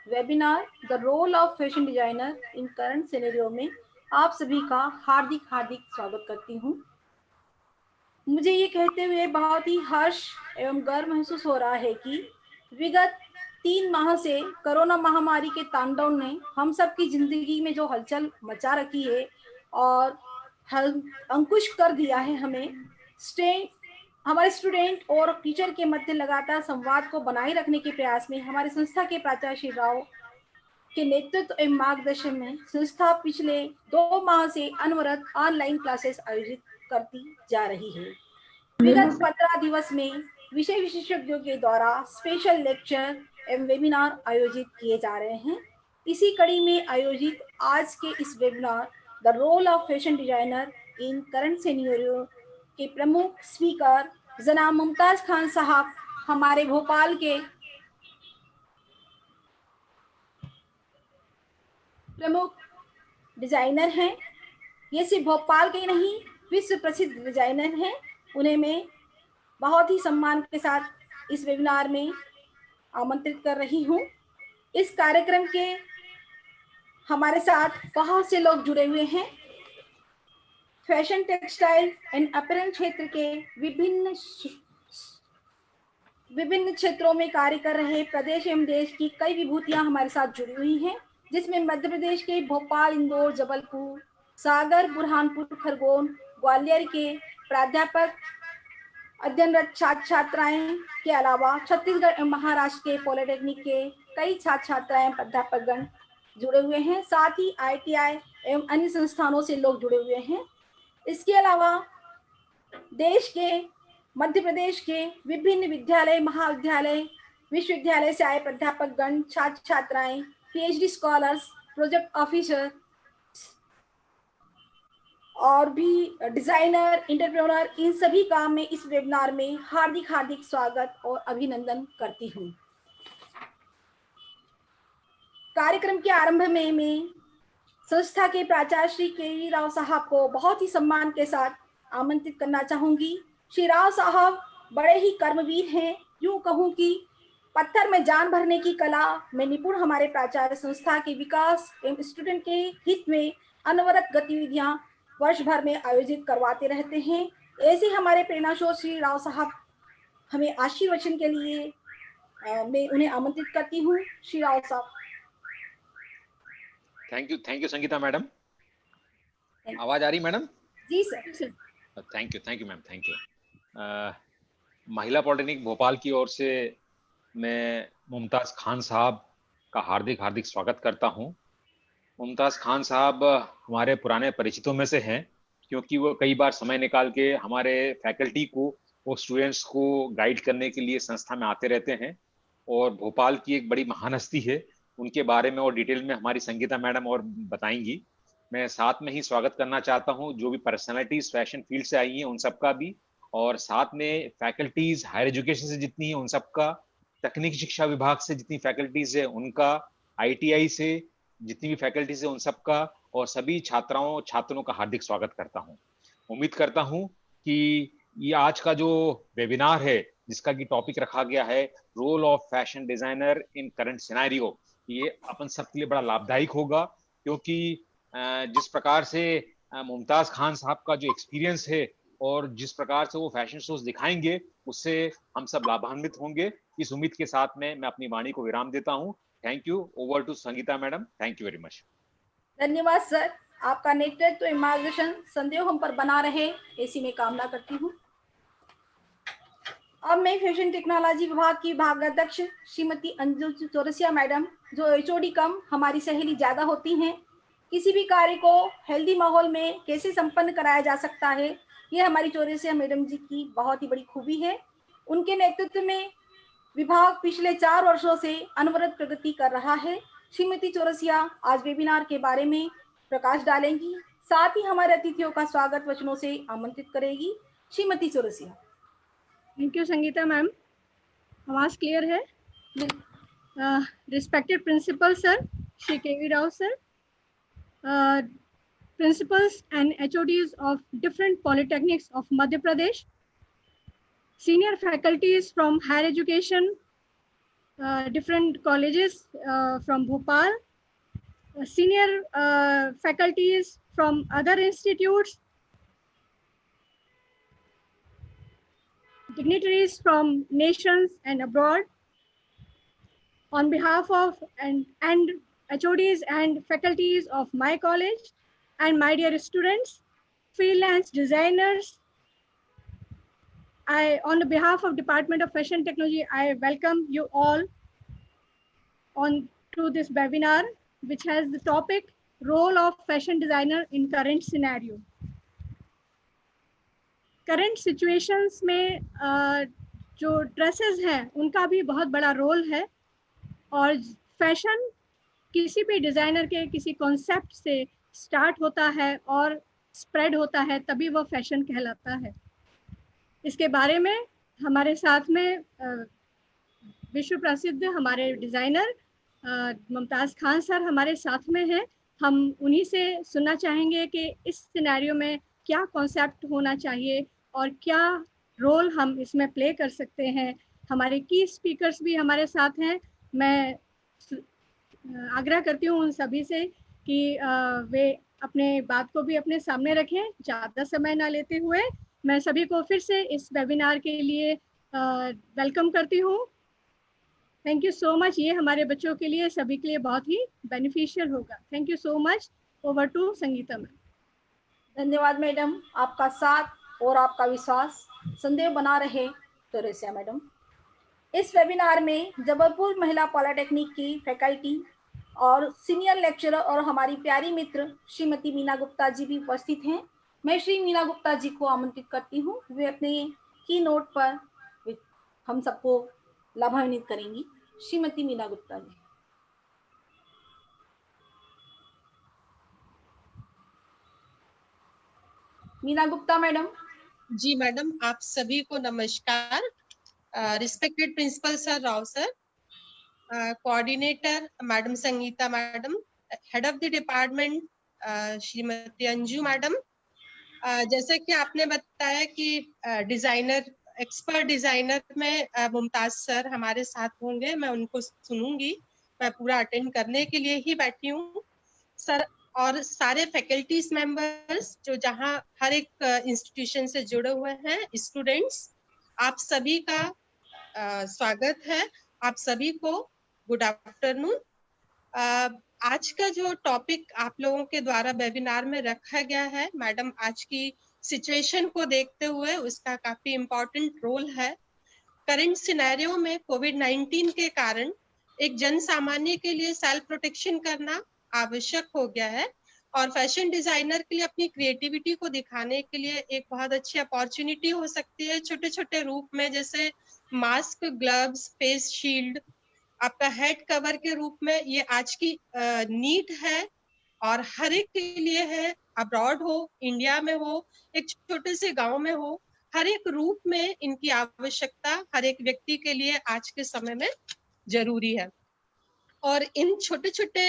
Webinar the role of fashion designer in current scenario में आप सभी का हार्दिक हार्दिक स्वागत करती हूँ। मुझे ये कहते हुए बहुत ही हर्ष एवं गर्व महसूस हो रहा है कि विगत 3 माह से कोरोना महामारी के तांडव ने हम सबकी जिंदगी में जो हलचल मचा रखी है और अंकुश कर दिया है हमारे स्टूडेंट और टीचर के मध्य लगातार संवाद को बनाए रखने के प्रयास में हमारी संस्था के प्राचार्य श्री राव के नेतृत्व एवं मार्गदर्शन में संस्था पिछले 2 माह से अनवरत ऑनलाइन क्लासेस आयोजित करती जा रही है। विगत 15 दिवस में विषय विशेषज्ञों के द्वारा स्पेशल लेक्चर एवं वेबिनार आयोजित किए जा रहे हैं। इसी कड़ी में आयोजित आज के इस webinar the role of fashion designer in current scenario के प्रमुख स्पीकर जनाब मुमताज खान साहब हमारे भोपाल के प्रमुख डिजाइनर हैं। ये सिर्फ भोपाल के नहीं विश्व प्रसिद्ध डिजाइनर हैं। उन्हें मैं बहुत ही सम्मान के साथ इस वेबिनार में आमंत्रित कर रही हूँ। इस कार्यक्रम के हमारे साथ बहुत से लोग जुड़े हुए हैं। फैशन, टेक्सटाइल एंड अपरेल क्षेत्र के विभिन्न क्षेत्रों में कार्य कर रहे प्रदेश एवं देश की कई विभूतियां हमारे साथ जुड़ी हुई हैं, जिसमें मध्य प्रदेश के भोपाल, इंदौर, जबलपुर, सागर, बुरहानपुर, खरगोन, ग्वालियर के प्राध्यापक, अध्ययनरत छात्र छात्राएं के अलावा छत्तीसगढ़ एवं महाराष्ट्र के पॉलिटेक्निक के कई छात्र छात्राएं प्राध्यापकगण जुड़े हुए हैं। साथ ही ITI एवं अन्य संस्थानों से लोग जुड़े हुए हैं। इसके अलावा देश के, मध्य प्रदेश के विभिन्न विद्यालय, महाविद्यालय, विश्वविद्यालय से आए प्राध्यापकगण, छात्र छात्राएं, PhD स्कॉलर्स, प्रोजेक्ट ऑफिसर और भी डिजाइनर, एंटरप्रेन्योर, इन सभी का मैं इस वेबिनार में हार्दिक हार्दिक स्वागत और अभिनंदन करती हूँ। कार्यक्रम के आरंभ में मैं संस्था के प्राचार्य श्री KV राव साहब को बहुत ही सम्मान के साथ आमंत्रित करना चाहूंगी। श्री राव साहब बड़े ही कर्मवीर हैं। यूं कहूं कि पत्थर में जान भरने की कला में निपुण हमारे प्राचार्य संस्था के विकास एवं स्टूडेंट के हित में अनवरत गतिविधियां वर्ष भर में आयोजित करवाते रहते हैं। ऐसे हमारे प्रेरणास्रोत श्री राव साहब हमें आशीर्वचन के लिए मैं उन्हें आमंत्रित करती हूँ। श्री राव साहब। Thank you Sangeeta madam. आवाज आ रही मैडम? जी sir. Thank you ma'am, thank you. महिला पॉलिटेक्निक भोपाल की ओर से मैं मुमताज खान साहब का हार्दिक हार्दिक स्वागत करता हूं। मुमताज खान साहब हमारे पुराने परिचितों में से हैं, क्योंकि वो कई बार समय निकाल के हमारे फैकल्टी को, वो स्टूडेंट्स को गाइड करने के लिए संस्था में आते रहते हैं और भोपाल की एक बड़ी महान हस्ती है। उनके बारे में और डिटेल में हमारी संगीता मैडम और बताएंगी। मैं साथ में ही स्वागत करना चाहता हूं जो भी पर्सनालिटीज फैशन फील्ड से आई हैं उन सबका भी, और साथ में फैकल्टीज हायर एजुकेशन से जितनी है उन सबका, तकनीकी शिक्षा विभाग से जितनी फैकल्टीज है उनका, ITI से जितनी भी फैकल्टीज है उन सबका, और सभी छात्राओं छात्रों का हार्दिक स्वागत करता हूं। उम्मीद करता हूं कि ये आज का जो वेबिनार है जिसका की टॉपिक रखा गया है role of fashion designer in current scenario, ये अपन सबके लिए बड़ा लाभदायक होगा, क्योंकि जिस प्रकार से मुमताज खान साहब का जो एक्सपीरियंस है और जिस प्रकार से वो फैशन शोज दिखाएंगे उससे हम सब लाभान्वित होंगे। इस उम्मीद के साथ में मैं अपनी वाणी को विराम देता हूं। Thank you. Over to Sangeeta madam. Thank you very much. धन्यवाद सर। आपका नेतृत्व एवं मार्गदर्शन संदेह हम पर बना रहे, ऐसी मैं कामना करती हूँ। अब मैं फैशन टेक्नोलॉजी विभाग की विभागाध्यक्ष श्रीमती अंजू चौरसिया मैडम, जो HOD कम हमारी सहेली ज्यादा होती हैं, किसी भी कार्य को हेल्दी माहौल में कैसे संपन्न कराया जा सकता है, ये हमारी चौरसिया मैडम जी की बहुत ही बड़ी खूबी है। उनके नेतृत्व में विभाग पिछले 4 वर्षों से अनवरत प्रगति कर रहा है। श्रीमती चौरसिया आज वेबिनार के बारे में प्रकाश डालेंगी, साथ ही हमारे अतिथियों का स्वागत वचनों से आमंत्रित करेगी। Shrimati Chaurasia. Thank you Sangeeta ma'am. आवाज क्लियर है? Respected principal sir Shri KV Rao sir, principals and HODs of different polytechnics of Madhya Pradesh, senior faculties from higher education, different colleges from Bhopal, senior faculties from other institutes, dignitaries from nations and abroad. On behalf of and HODs and faculties of my college and my dear students, freelance designers, on behalf of Department of Fashion Technology, I welcome you all on to this webinar, which has the topic role of fashion designer in current scenario. Current situations में जो dresses हैं उनका भी बहुत बड़ा role है, और fashion किसी भी डिज़ाइनर के किसी कॉन्सेप्ट से स्टार्ट होता है और स्प्रेड होता है, तभी वो फैशन कहलाता है। इसके बारे में हमारे साथ में विश्व प्रसिद्ध हमारे डिज़ाइनर मुमताज़ खान सर हमारे साथ में हैं। हम उन्हीं से सुनना चाहेंगे कि इस सिनेरियो में क्या कॉन्सेप्ट होना चाहिए और क्या रोल हम इसमें प्ले कर सकते हैं। हमारे की स्पीकर्स भी हमारे साथ हैं। मैं आग्रह करती हूँ उन सभी से कि वे अपने बात को भी अपने सामने रखें। ज़्यादा समय ना लेते हुए मैं सभी को फिर से इस वेबिनार के लिए वेलकम करती हूँ। Thank you so much. ये हमारे बच्चों के लिए सभी के लिए बहुत ही बेनिफिशियल होगा। Thank you so much. Over to Sangeeta ma'am. धन्यवाद मैडम, आपका साथ और आपका विश्वास संदेह बना रहे तेरेसिया मैडम। इस वेबिनार में जबलपुर महिला पॉलिटेक्निक की फैकल्टी और सीनियर लेक्चरर और हमारी प्यारी मित्र श्रीमती मीना गुप्ता जी भी उपस्थित हैं। मैं श्री मीना गुप्ता जी को आमंत्रित करती हूँ, वे अपने की नोट पर हम सबको लाभान्वित करेंगी। श्रीमती मीना गुप्ता जी। मीना गुप्ता मैडम। जी मैडम, आप सभी को नमस्कार। Respected principal sir Rao sir, coordinator madam Sangeeta madam, head of the department Shrimati Anju madam. जैसे कि आपने बताया कि डिजाइनर एक्सपर्ट डिजाइनर में मुमताज सर हमारे साथ होंगे, मैं उनको सुनूंगी। मैं पूरा अटेंड करने के लिए ही बैठी हूँ सर, और सारे फैकल्टीज मेंबर्स जो जहाँ हर एक इंस्टीट्यूशन से जुड़े हुए हैं, स्टूडेंट्स, आप सभी का स्वागत है। आप सभी को गुड आफ्टरनून। आज का जो टॉपिक आप लोगों के द्वारा वेबिनार में रखा गया है, मैडम आज की सिचुएशन को देखते हुए उसका काफी इम्पोर्टेंट रोल है। करंट सिनेरियो में कोविड-19 के कारण एक जन सामान्य के लिए सेल्फ प्रोटेक्शन करना आवश्यक हो गया है, और फैशन डिजाइनर के लिए अपनी क्रिएटिविटी को दिखाने के लिए एक बहुत अच्छी अपॉर्चुनिटी हो सकती है छोटे छोटे रूप में, जैसे मास्क, ग्लव्स, फेस शील्ड, आपका हेड कवर के रूप में। ये आज की नीड है और हर एक के लिए है, अब्रॉड हो, इंडिया में हो, एक छोटे से गांव में हो, हर एक रूप में इनकी आवश्यकता हर एक व्यक्ति के लिए आज के समय में जरूरी है। और इन छोटे छोटे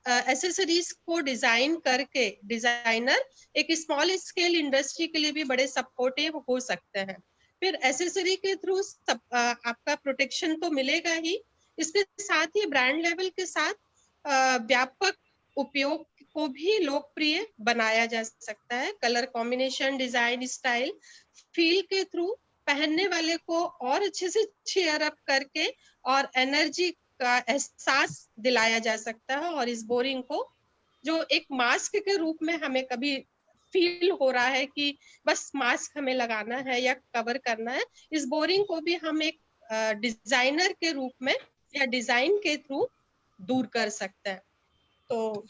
एसेसरीज को डिजाइन करके डिजाइनर एक स्मॉल स्केल इंडस्ट्री के लिए भी बड़े सपोर्टिव हो सकते हैं। फिर एसेसरी के थ्रू आपका प्रोटेक्शन तो मिलेगा ही, इसके साथ ही ब्रांड लेवल के साथ व्यापक उपयोग को भी लोकप्रिय बनाया जा सकता है। Colour combination, design, style, feel के थ्रू पहनने वाले को और अच्छे से चेयर अप करके और एनर्जी का एहसास दिलाया जा सकता है। और इस बोरिंग को जो एक मास्क के रूप में हमें कभी फील हो रहा है कि बस मास्क हमें लगाना है या कवर करना है, इस बोरिंग को भी हम एक डिजाइनर के रूप में या डिजाइन के थ्रू दूर कर सकते हैं। तो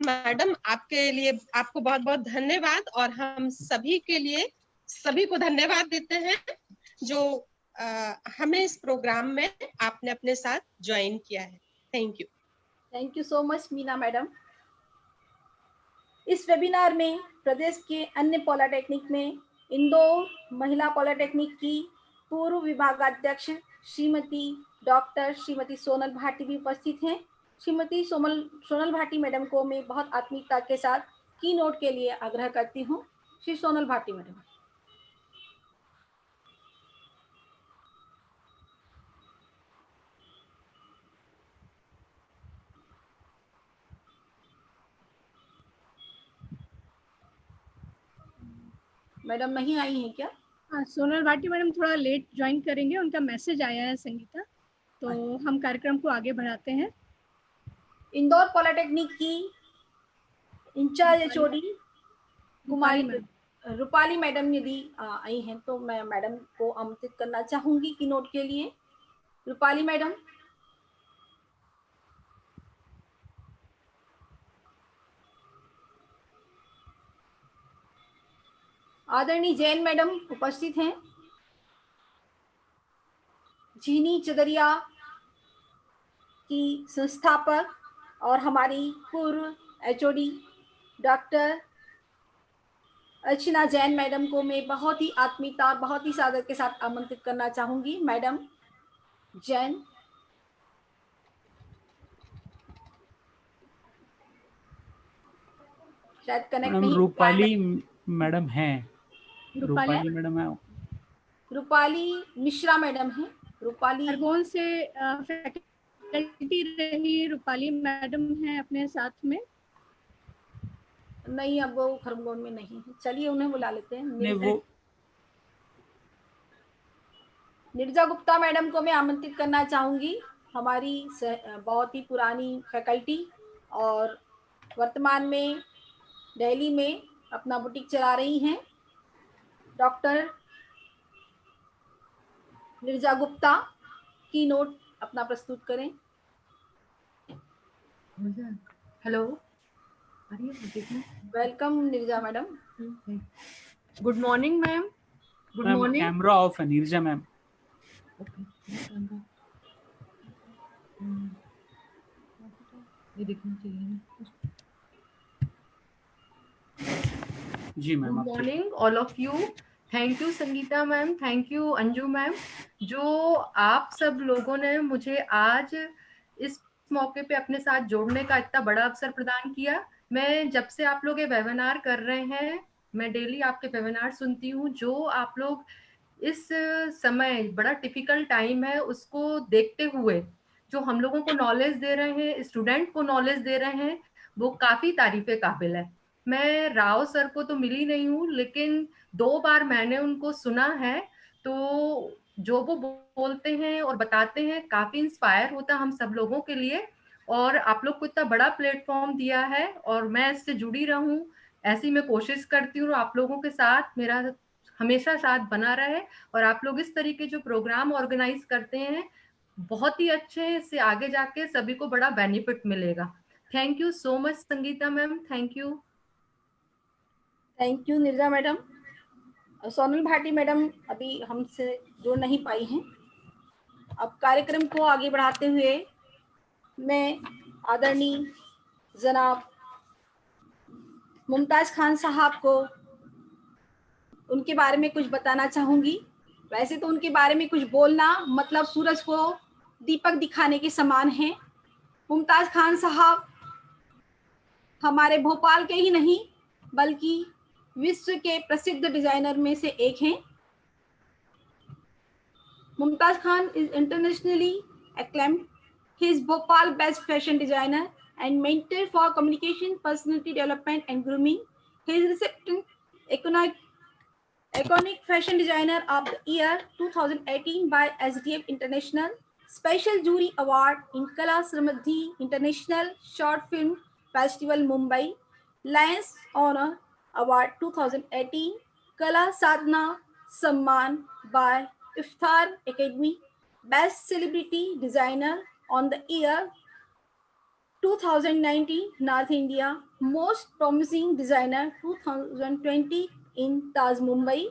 मैडम आपके लिए आपको बहुत बहुत धन्यवाद, और हम सभी के लिए सभी को धन्यवाद देते हैं जो हमें इस प्रोग्राम में आपने अपने साथ ज्वाइन किया है। Thank you. Thank you so much Meena madam. इस वेबिनार में प्रदेश के अन्य पॉलिटेक्निक में इंदौर महिला पॉलिटेक्निक की पूर्व विभागाध्यक्ष श्रीमती सोनल भाटी भी उपस्थित हैं। श्रीमती सोनल भाटी मैडम को मैं बहुत आत्मीयता के साथ की नोट के लिए आग्रह करती हूँ। श्री सोनल भाटी मैडम। मैडम नहीं आई हैं क्या? हाँ, सोनल भाटी मैडम थोड़ा लेट ज्वाइन करेंगे, उनका मैसेज आया है संगीता, तो हम कार्यक्रम को आगे बढ़ाते हैं। इंदौर पॉलिटेक्निक की इंचार्ज एचओडी कुमारी रूपाली मैडम यदि आई हैं तो मैं मैडम को आमंत्रित करना चाहूंगी की नोट के लिए। रूपाली मैडम। आदरणीय जैन मैडम उपस्थित हैं। जीनी चदरिया की संस्थापक और हमारी पूर्व एचओडी डॉक्टर अर्चना जैन मैडम को मैं बहुत ही आत्मीयता और बहुत ही सादर के साथ आमंत्रित करना चाहूंगी। मैडम जैन। शायद कनेक्ट नहीं। रूपाली मैडम हैं। रूपाली मैडम है। रूपाली मिश्रा मैडम है। रूपाली खरगोन से फैकल्टी रही रूपाली मैडम है अपने साथ में। नहीं, अब वो खरगोन में नहीं है। चलिए उन्हें बुला लेते हैं। निर्जा गुप्ता मैडम को मैं आमंत्रित करना चाहूंगी। हमारी बहुत ही पुरानी फैकल्टी और वर्तमान में दिल्ली में अपना बुटीक चला रही हैं। डॉक्टर निर्जा गुप्ता की नोट अपना प्रस्तुत करें। Hello, welcome Nirja madam. Good morning ma'am. Good morning. Camera off है निर्जा मैम। ये देखना चाहिए। जी ma'am. Good morning all of you. Thank you Sangeeta ma'am, thank you Anju ma'am, जो आप सब लोगों ने मुझे आज इस मौके पे अपने साथ जोड़ने का इतना बड़ा अवसर प्रदान किया। मैं जब से आप लोग ये वेबिनार कर रहे हैं, मैं डेली आपके वेबिनार सुनती हूँ। जो आप लोग इस समय बड़ा टिपिकल टाइम है उसको देखते हुए जो हम लोगों को नॉलेज दे रहे हैं, स्टूडेंट को नॉलेज दे रहे हैं, वो काफी तारीफे काबिल है। मैं राव सर को तो मिली नहीं हूँ, लेकिन 2 बार मैंने उनको सुना है, तो जो वो बोलते हैं और बताते हैं काफी इंस्पायर होता हम सब लोगों के लिए। और आप लोग को इतना बड़ा प्लेटफॉर्म दिया है और मैं इससे जुड़ी रहूं, ऐसी मैं कोशिश करती हूँ। आप लोगों के साथ मेरा हमेशा साथ बना रहे और आप लोग इस तरीके जो प्रोग्राम ऑर्गेनाइज करते हैं बहुत ही अच्छे हैं। इससे आगे जाके सभी को बड़ा बेनिफिट मिलेगा। Thank you so much Sangeeta ma'am, thank you. Thank you Nirja madam. Sonal Bhati madam अभी हमसे जुड़ नहीं पाई हैं। अब कार्यक्रम को आगे बढ़ाते हुए मैं आदरणीय जनाब मुमताज खान साहब को उनके बारे में कुछ बताना चाहूंगी। वैसे तो उनके बारे में कुछ बोलना मतलब सूरज को दीपक दिखाने के समान है। मुमताज खान साहब हमारे भोपाल के ही नहीं बल्कि विश्व के प्रसिद्ध डिजाइनर में से एक हैं। Mumtaz Khan is internationally acclaimed. He is Bhopal best fashion designer and mentor for communication, personality development and grooming. He is recipient iconic fashion designer of the year 2018 by SDF International Special Jury Award in Kala Samriddhi International Short Film Festival Mumbai, Lions Honor Award 2018, Kala Sadhana Samman by Iftar Academy, Best Celebrity Designer on the year 2019 North India, Most Promising Designer 2020 in Taj Mumbai.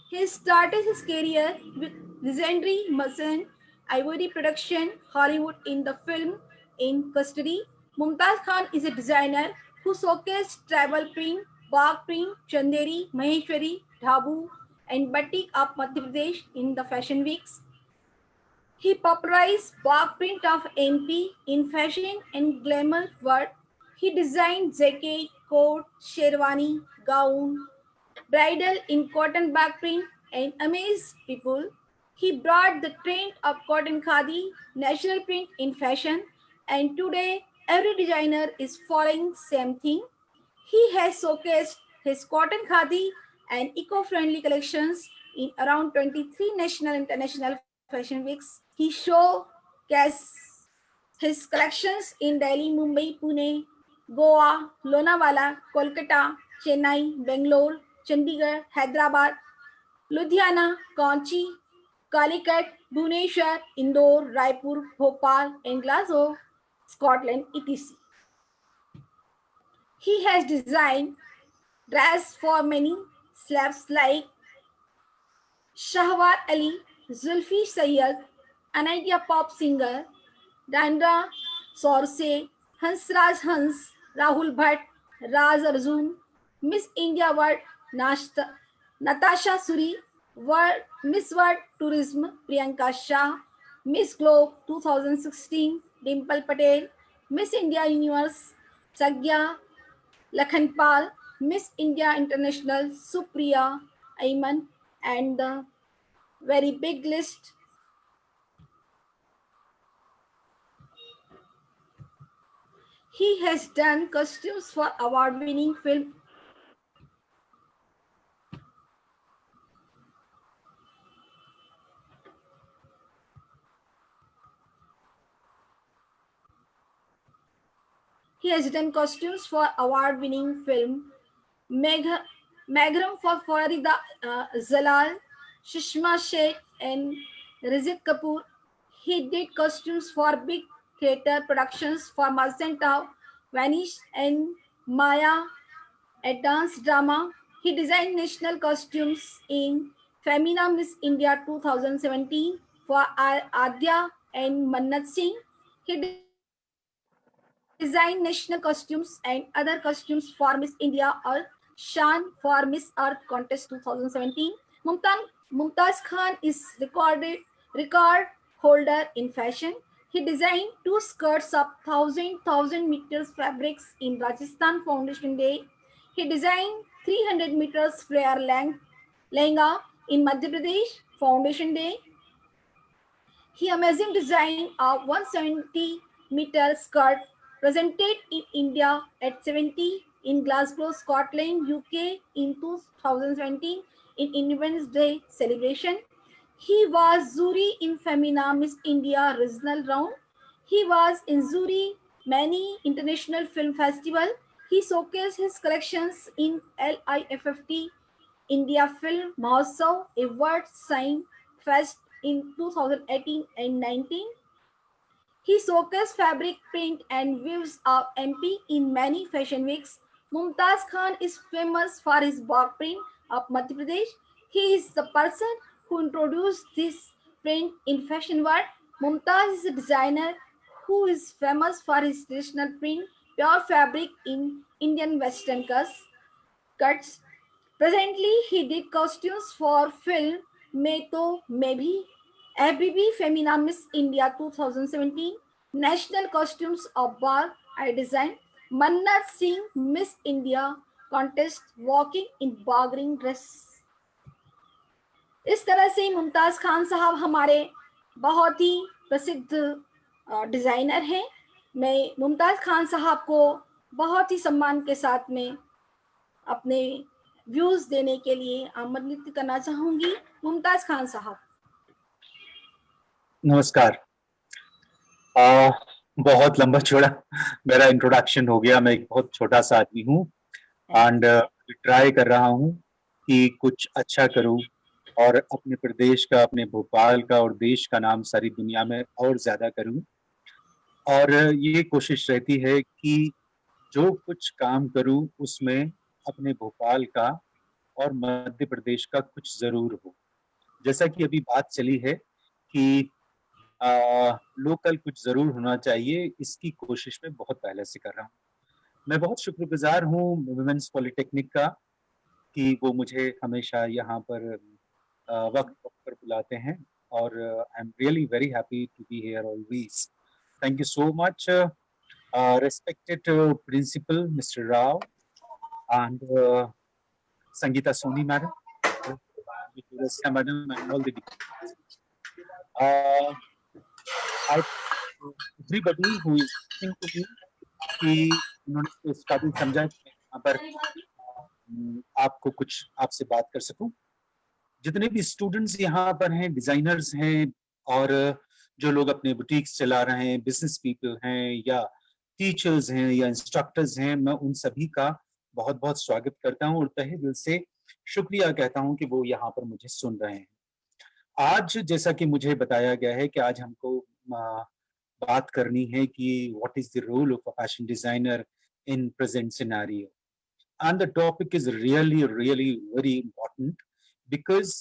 He started his career with legendary Masan Ivory production Hollywood in the film In Custody. Mumtaz Khan is a designer who showcased travel print, bark print, Chanderi, Maheshwari, Dhabu and batik of Madhya Pradesh in the fashion weeks. He popularized bark print of MP in fashion and glamour world. He designed jacket, coat, sherwani, gown, bridal in cotton back print and amazed people. He brought the trend of cotton khadi, national print in fashion, and today every designer is following same thing. He has showcased his cotton khadi and eco-friendly collections in around 23 national and international fashion weeks. He showcased his collections in Delhi, Mumbai, Pune, Goa, Lonavala, Kolkata, Chennai, Bangalore, Chandigarh, Hyderabad, Ludhiana, Kranchi, Calicut, Bhubaneswar, Indore, Raipur, Bhopal, and Glasgow, Scotland, etc. He has designed dress for many celebs like Shahwar Ali, Zulfi Sayyed, an India pop singer, Dandra Sorse, Hansraj Hans, Rahul Bhatt, Raz Arjun, Miss India World, Natasha Suri, Miss World Tourism, Priyanka Shah, Miss Globe 2016, Dimple Patel, Miss India Universe, Sagya Lakhanpal, Miss India International, Supriya Ayman, and the very big list. He has done costumes for award-winning film He has done costumes for award-winning film Maghram for Farida Zalal, Shishma Sheikh, and Rizit Kapoor. He did costumes for big theatre productions for Mazenta, Vanish, and Maya, a dance drama. He designed national costumes in Femina Miss India 2017 for Adya and Mannat Singh. He designed national costumes and other costumes for Miss India or Shan for Miss Earth Contest 2017. Mumtaz Khan is record holder in fashion. He designed 2 skirts of 1,000 meters fabrics in Rajasthan Foundation Day. He designed 300 meters flare length lehenga in Madhya Pradesh Foundation Day. He amazing design of 170-meter skirt presented in India at 70 in Glasgow, Scotland, UK in 2017 in Independence Day celebration. He was jury in Femina Miss India regional round. He was in jury many international film festival. He showcased his collections in LIFFT India Film Mahotsav, a world sign fest in 2018 and 19. He showcased fabric print and weaves of MP in many fashion weeks. Mumtaz Khan is famous for his block print of Madhya Pradesh. He is the person who introduced this print in fashion world. Mumtaz is a designer who is famous for his traditional print, pure fabric in Indian Western cuts. Presently, he did costumes for film Main To Main Bhi, FBB Femina Miss India 2017, National Costumes of Bar I designed, Mannat Singh Miss India Contest Walking in Bargaining Dress. इस तरह से मुमताज खान साहब हमारे बहुत ही प्रसिद्ध designer हैं. मैं मुमताज खान साहब को बहुत ही सम्मान के साथ में अपने व्यूज देने के लिए आमंत्रित करना चाहूंगी. मुमताज खान साहब. नमस्कार. बहुत लंबा चौड़ा मेरा इंट्रोडक्शन हो गया. मैं एक बहुत छोटा सा आदमी हूँ एंड ट्राई कर रहा हूँ कि कुछ अच्छा करूँ और अपने प्रदेश का, अपने भोपाल का और देश का नाम सारी दुनिया में और ज्यादा करूँ. और ये कोशिश रहती है कि जो कुछ काम करूँ उसमें अपने भोपाल का और मध्य प्रदेश का कुछ जरूर हो. जैसा कि अभी बात चली है कि लोकल कुछ जरूर होना चाहिए, इसकी कोशिश में बहुत पहले से कर रहा हूँ. मैं बहुत शुक्रगुजार हूँ वुमेन्स पॉलिटेक्निक का कि वो मुझे हमेशा यहाँ पर वक्त पर बुलाते हैं और I am really very happy to be here always. Thank you so much respected principal Mr. Rao and Sangeeta Soni madam, madam and all the everybody who is listening to me कि उन्होंने इस काबिल समझा कि यहाँ पर आपको कुछ आपसे बात कर सकूं। जितने भी स्टूडेंट्स यहाँ पर हैं, डिजाइनर्स हैं, और जो लोग अपने बुटीक्स चला रहे हैं, बिजनेस पीपल हैं, या टीचर्स हैं, या इंस्ट्रक्टर्स हैं, मैं उन सभी का बहुत बहुत स्वागत करता हूँ और तहे दिल से शुक्रिया कहता हूँ कि वो यहाँ पर मुझे सुन रहे हैं। आज जैसा कि मुझे बताया गया है कि आज हमको बात करनी है कि what is the role of a fashion designer in present scenario, and the topic is really very important because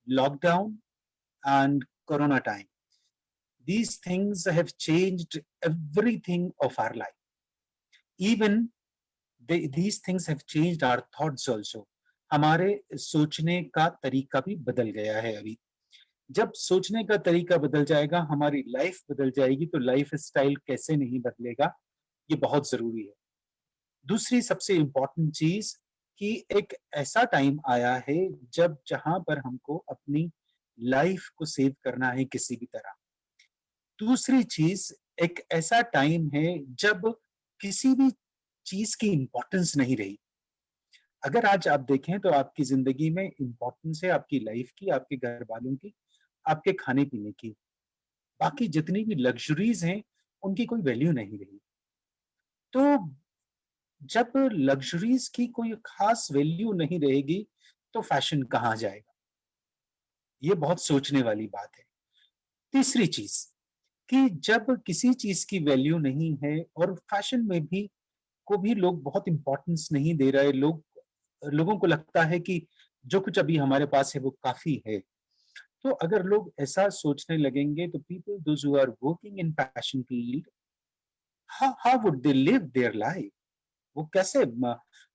lockdown and corona time, these things have changed everything of our life. Even these things have changed our thoughts also. हमारे सोचने का तरीका भी बदल गया है। अभी जब सोचने का तरीका बदल जाएगा, हमारी लाइफ बदल जाएगी, तो लाइफ स्टाइल कैसे नहीं बदलेगा, ये बहुत जरूरी है। दूसरी सबसे इम्पोर्टेंट चीज कि एक ऐसा टाइम आया है जब जहां पर हमको अपनी लाइफ को सेव करना है किसी भी तरह। दूसरी चीज, एक ऐसा टाइम है जब किसी भी चीज की इम्पोर्टेंस नहीं रही। अगर आज आप देखें तो आपकी जिंदगी में इम्पोर्टेंस है आपकी लाइफ की, आपके घर वालों की, आपके खाने पीने की। बाकी जितनी भी लग्जरीज हैं उनकी कोई वैल्यू नहीं रही। तो जब लग्जरीज की कोई खास वैल्यू नहीं रहेगी तो फैशन कहाँ जाएगा, ये बहुत सोचने वाली बात है। तीसरी चीज कि जब किसी चीज की वैल्यू नहीं है और फैशन में भी को भी लोग बहुत इंपॉर्टेंस नहीं दे रहे, लोगों को लगता है कि जो कुछ अभी हमारे पास है वो काफी है। तो अगर लोग ऐसा सोचने लगेंगे तो people those who are working in fashion field, how would they live their life, वो कैसे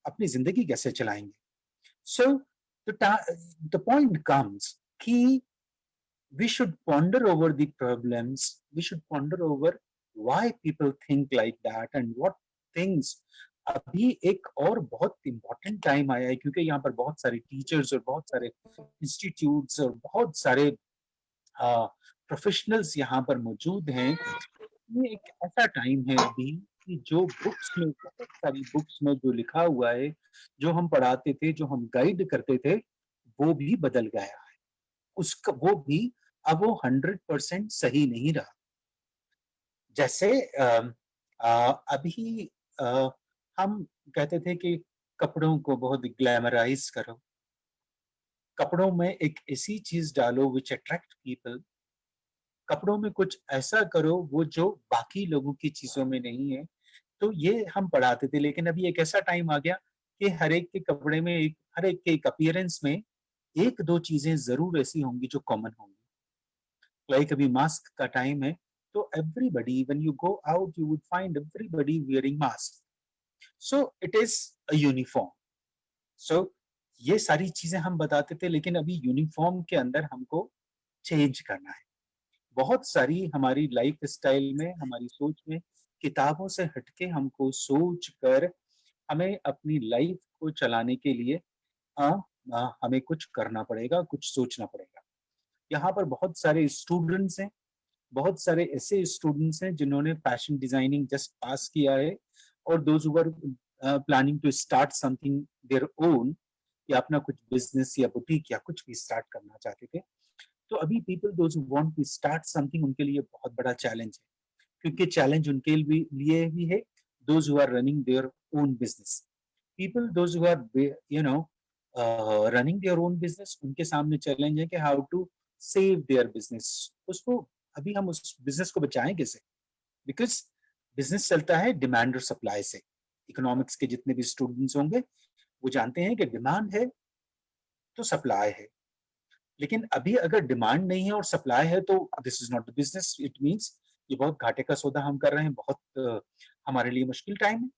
अपनी जिंदगी कैसे चलाएंगे। सो द पॉइंट कम्स कि we should ponder over the problems, we should ponder over why people think like that and what things। अभी एक और बहुत इंपॉर्टेंट टाइम आया है क्योंकि यहाँ पर बहुत सारे टीचर्स और बहुत सारे इंस्टीट्यूट्स और बहुत सारे प्रोफेशनल्स यहाँ पर मौजूद हैं। ये एक ऐसा टाइम है अभी कि जो बुक्स में, बहुत सारी बुक्स में जो लिखा हुआ है, जो हम पढ़ाते थे, जो हम गाइड करते थे, वो भी बदल गया है। उसका वो भी अब वो 100% सही नहीं रहा। जैसे अभी हम कहते थे कि कपड़ों को बहुत ग्लैमराइज करो, कपड़ों में एक ऐसी चीज डालो विच अट्रैक्ट पीपल, कपड़ों में कुछ ऐसा करो वो जो बाकी लोगों की चीजों में नहीं है। तो ये हम पढ़ाते थे, लेकिन अभी एक ऐसा टाइम आ गया कि हर एक के कपड़े में, हर एक के अपीयरेंस में एक दो चीजें जरूर ऐसी होंगी जो कॉमन होंगी। लाइक अभी मास्क का टाइम है तो everybody, when you go out you would find everybody wearing mask, so it is a uniform. So ये सारी चीजें हम बताते थे, लेकिन अभी यूनिफॉर्म के अंदर हमको चेंज करना है। बहुत सारी हमारी लाइफ स्टाइल में, हमारी सोच में, किताबों से हटके हमको सोच कर हमें अपनी लाइफ को चलाने के लिए हमें कुछ करना पड़ेगा, कुछ सोचना पड़ेगा। यहाँ पर बहुत सारे स्टूडेंट्स हैं, बहुत सारे ऐसे स्टूडेंट्स हैं जिन्होंने फैशन डिजाइनिंग जस्ट पास किया है, और those who are planning to start something their own, या अपना कुछ बिजनेस या बुटीक या कुछ भी स्टार्ट करना चाहते थे। तो अभी people those who want to start something, उनके लिए बहुत बड़ा चैलेंज है, क्योंकि चैलेंज उनके लिए भी है, those who are running their own business. People those who are running their own business, उनके सामने चैलेंज है कि how to save their business. उसको अभी हम उस बिजनेस को बचाएं कैसे, बिकॉज बिजनेस चलता है डिमांड और सप्लाई से। इकोनॉमिक्स के जितने भी स्टूडेंट्स होंगे वो जानते हैं कि डिमांड है तो सप्लाई है, लेकिन अभी अगर डिमांड नहीं है और सप्लाई है तो this is not the business. It means ये बहुत घाटे का सौदा हम कर रहे हैं, बहुत हमारे लिए मुश्किल टाइम है।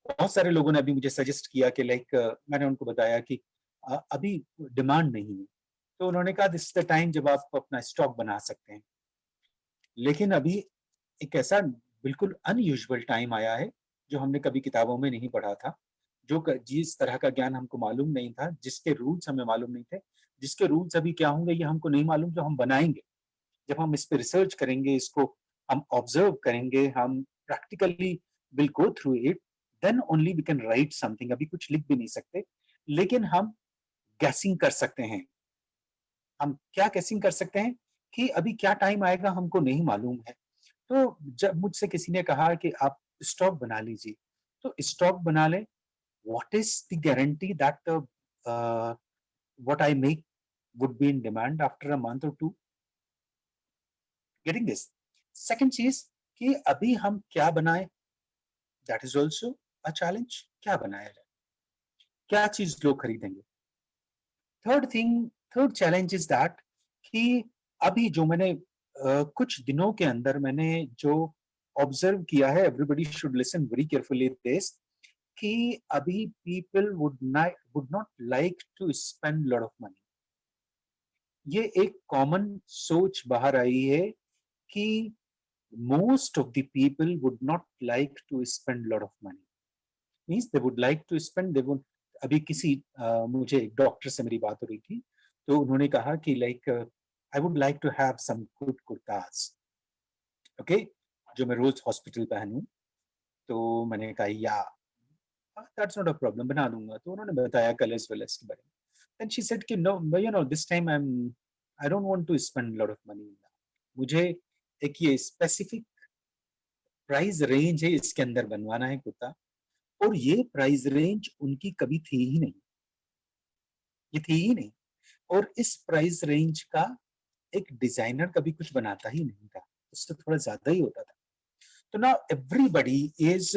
बहुत सारे लोगों ने अभी मुझे सजेस्ट किया कि लाइक मैंने उनको बताया कि अभी डिमांड नहीं है, तो उन्होंने कहा दिस इज द टाइम जब आप अपना स्टॉक बना सकते हैं। लेकिन अभी एक ऐसा बिल्कुल अनयूजुअल टाइम आया है जो हमने कभी किताबों में नहीं पढ़ा था, जो जिस तरह का ज्ञान हमको मालूम नहीं था, जिसके रूल्स हमें मालूम नहीं थे, जिसके रूल्स अभी क्या होंगे ये हमको नहीं मालूम, जो हम बनाएंगे। जब हम इस पे रिसर्च करेंगे, इसको हम ऑब्जर्व करेंगे, हम practically will go through it, then only we can write something. अभी कुछ लिख भी नहीं सकते, लेकिन हम गैसिंग कर सकते हैं. हम क्या गैसिंग कर सकते हैं कि अभी क्या टाइम आएगा हमको नहीं मालूम है. तो जब मुझसे किसी ने कहा कि आप स्टॉक बना लीजिए, तो स्टॉक बना लें. What is the guarantee that what I make would be in demand after a month or two? Getting this. Second चीज कि अभी हम क्या बनाएं, that is also a challenge. क्या बनाया जाए, क्या चीज लोग खरीदेंगे. थर्ड चैलेंज इज दैट कि अभी जो मैंने कुछ दिनों के अंदर मैंने जो ऑब्जर्व किया है, everybody should listen very carefully this, कि अभी people would not like to spend lot of money. ये एक कॉमन सोच बाहर आई है कि most of the people would not like to spend lot of money. Means they would like to spend, they would. अभी किसी मुझे एक डॉक्टर से मेरी बात हो रही थी, तो उन्होंने कहा कि like I would like to have some good kurtas, okay, जो मैं रोज हॉस्पिटल पहनूं. तो मैंने कहा या दैट्स नॉट अ प्रॉब्लम, बना दूंगा. तो उन्होंने बताया कलर्स वलर्स के बारे में. देन शी सेड कि no you know this time I don't want to spend lot of money. मुझे एक ये स्पेसिफिक प्राइस रेंज है, इसके अंदर बनवाना है कुर्ता, और ये प्राइस रेंज उनकी कभी थी ही नहीं, ये थी ही नहीं. और इस प्राइस रेंज का एक डिजाइनर कभी कुछ बनाता ही नहीं था, उससे थोड़ा ज्यादा ही होता था. तो ना एवरीबडी इज,